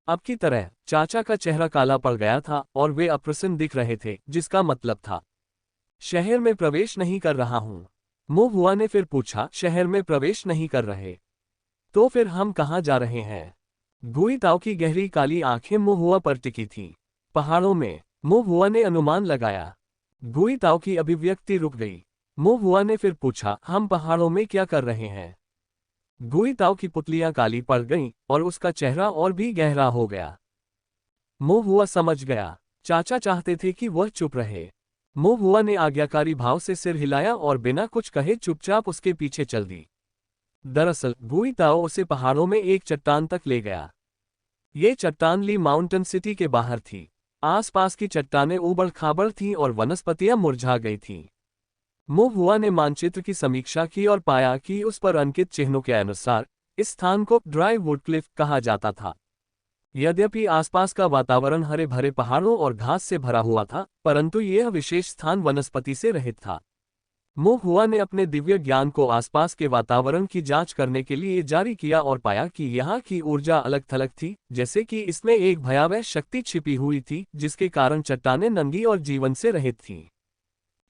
अब की तरह चाचा का चेहरा काला पड़ गया था और वे अप्रसन्न दिख रहे थे, जिसका मतलब था, शहर में प्रवेश नहीं कर रहा हूं। मोहुआ ने फिर पूछा, शहर में प्रवेश नहीं कर रहे? तो फिर हम कहां जा रहे हैं? गुइताओ की गहरी काली आंखें मोहुआ पर टिकी थीं। पहाड़ों में, मोहुआ ने अनुमान लगाया। गुइताओ की अभिव्यक्ति रुक गई। मोहुआ ने फिर पूछा, हम पहाड़ों में क्या कर रहे हैं? गुइताओ की पुतलियां काली पड़ गईं और उसका चेहरा और भी गहरा हो गया। मोहुआ समझ गया, चाचा चाहते थे कि वह चुप रहे। मोहुआ ने आज्ञाकारी भाव से सिर हिलाया और बिना कुछ कहे चुपचाप उसके पीछे चल दी। दरअसल गुइताओ उसे पहाड़ों में एक चट्टान तक ले गया। ये चट्टान ली माउंटेन सिटी के बाहर थी। आसपास की चट्टानें ऊबड़ खाबड़ थीं और वनस्पतियां मुरझा गई थीं। मोहुआ ने मानचित्र की समीक्षा की और पाया कि उस पर अंकित चिन्हों के अनुसार इस स्थान को ड्राई वुड क्लिफ कहा जाता था। यद्यपि आसपास का वातावरण हरे भरे पहाड़ों और घास से भरा हुआ था, परंतु यह विशेष स्थान वनस्पति से रहित था। मोहुआ ने अपने दिव्य ज्ञान को आसपास के वातावरण की जांच करने के लिए जारी किया और पाया कि यहाँ की ऊर्जा अलग थलग थी, जैसे कि इसमें एक भयावह शक्ति छिपी हुई थी, जिसके कारण चट्टानें नंगी और जीवन से रहित थीं।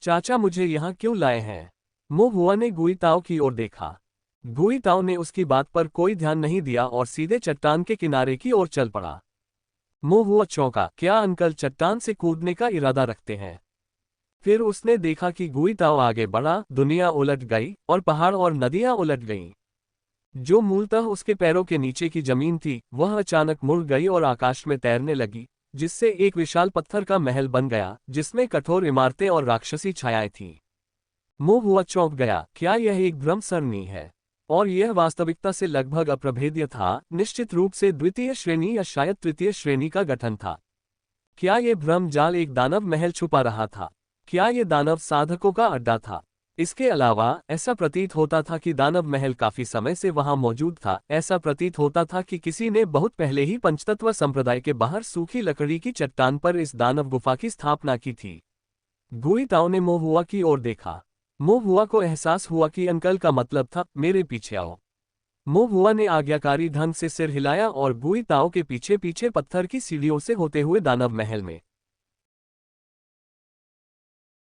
चाचा, मुझे यहाँ क्यों लाए हैं? मोहुआ ने गुइताओ की ओर देखा। गुइताओ ने उसकी बात पर कोई ध्यान नहीं दिया और सीधे चट्टान के किनारे की ओर चल पड़ा। मोहुआ चौंका, क्या अंकल चट्टान से कूदने का इरादा रखते हैं? फिर उसने देखा कि गुई ताओ आगे बढ़ा, दुनिया उलट गई और पहाड़ और नदियां उलट गईं। जो मूलतः उसके पैरों के नीचे की जमीन थी, वह अचानक मुड़ गई और आकाश में तैरने लगी, जिससे एक विशाल पत्थर का महल बन गया, जिसमें कठोर इमारतें और राक्षसी छायाएं थीं। मुंह हुआ चौंक गया, क्या यह एक भ्रम सरणी है? और यह वास्तविकता से लगभग अप्रभेद्य था, निश्चित रूप से द्वितीय श्रेणी या शायद तृतीय श्रेणी का गठन था। क्या यह भ्रम जाल एक दानव महल छुपा रहा था? क्या यह दानव साधकों का अड्डा था? इसके अलावा ऐसा प्रतीत होता था कि दानव महल काफी समय से वहां मौजूद था। ऐसा प्रतीत होता था कि किसी ने बहुत पहले ही पंचतत्व संप्रदाय के बाहर सूखी लकड़ी की चट्टान पर इस दानव गुफा की स्थापना की थी। गुई ताओ ने मोहुआ की ओर देखा। मोहुआ को एहसास हुआ कि अंकल का मतलब था, मेरे पीछे आओ। मोहुआ ने आज्ञाकारी ढंग से सिर हिलाया और गुई ताओ के पीछे पीछे पत्थर की सीढ़ियों से होते हुए दानव महल में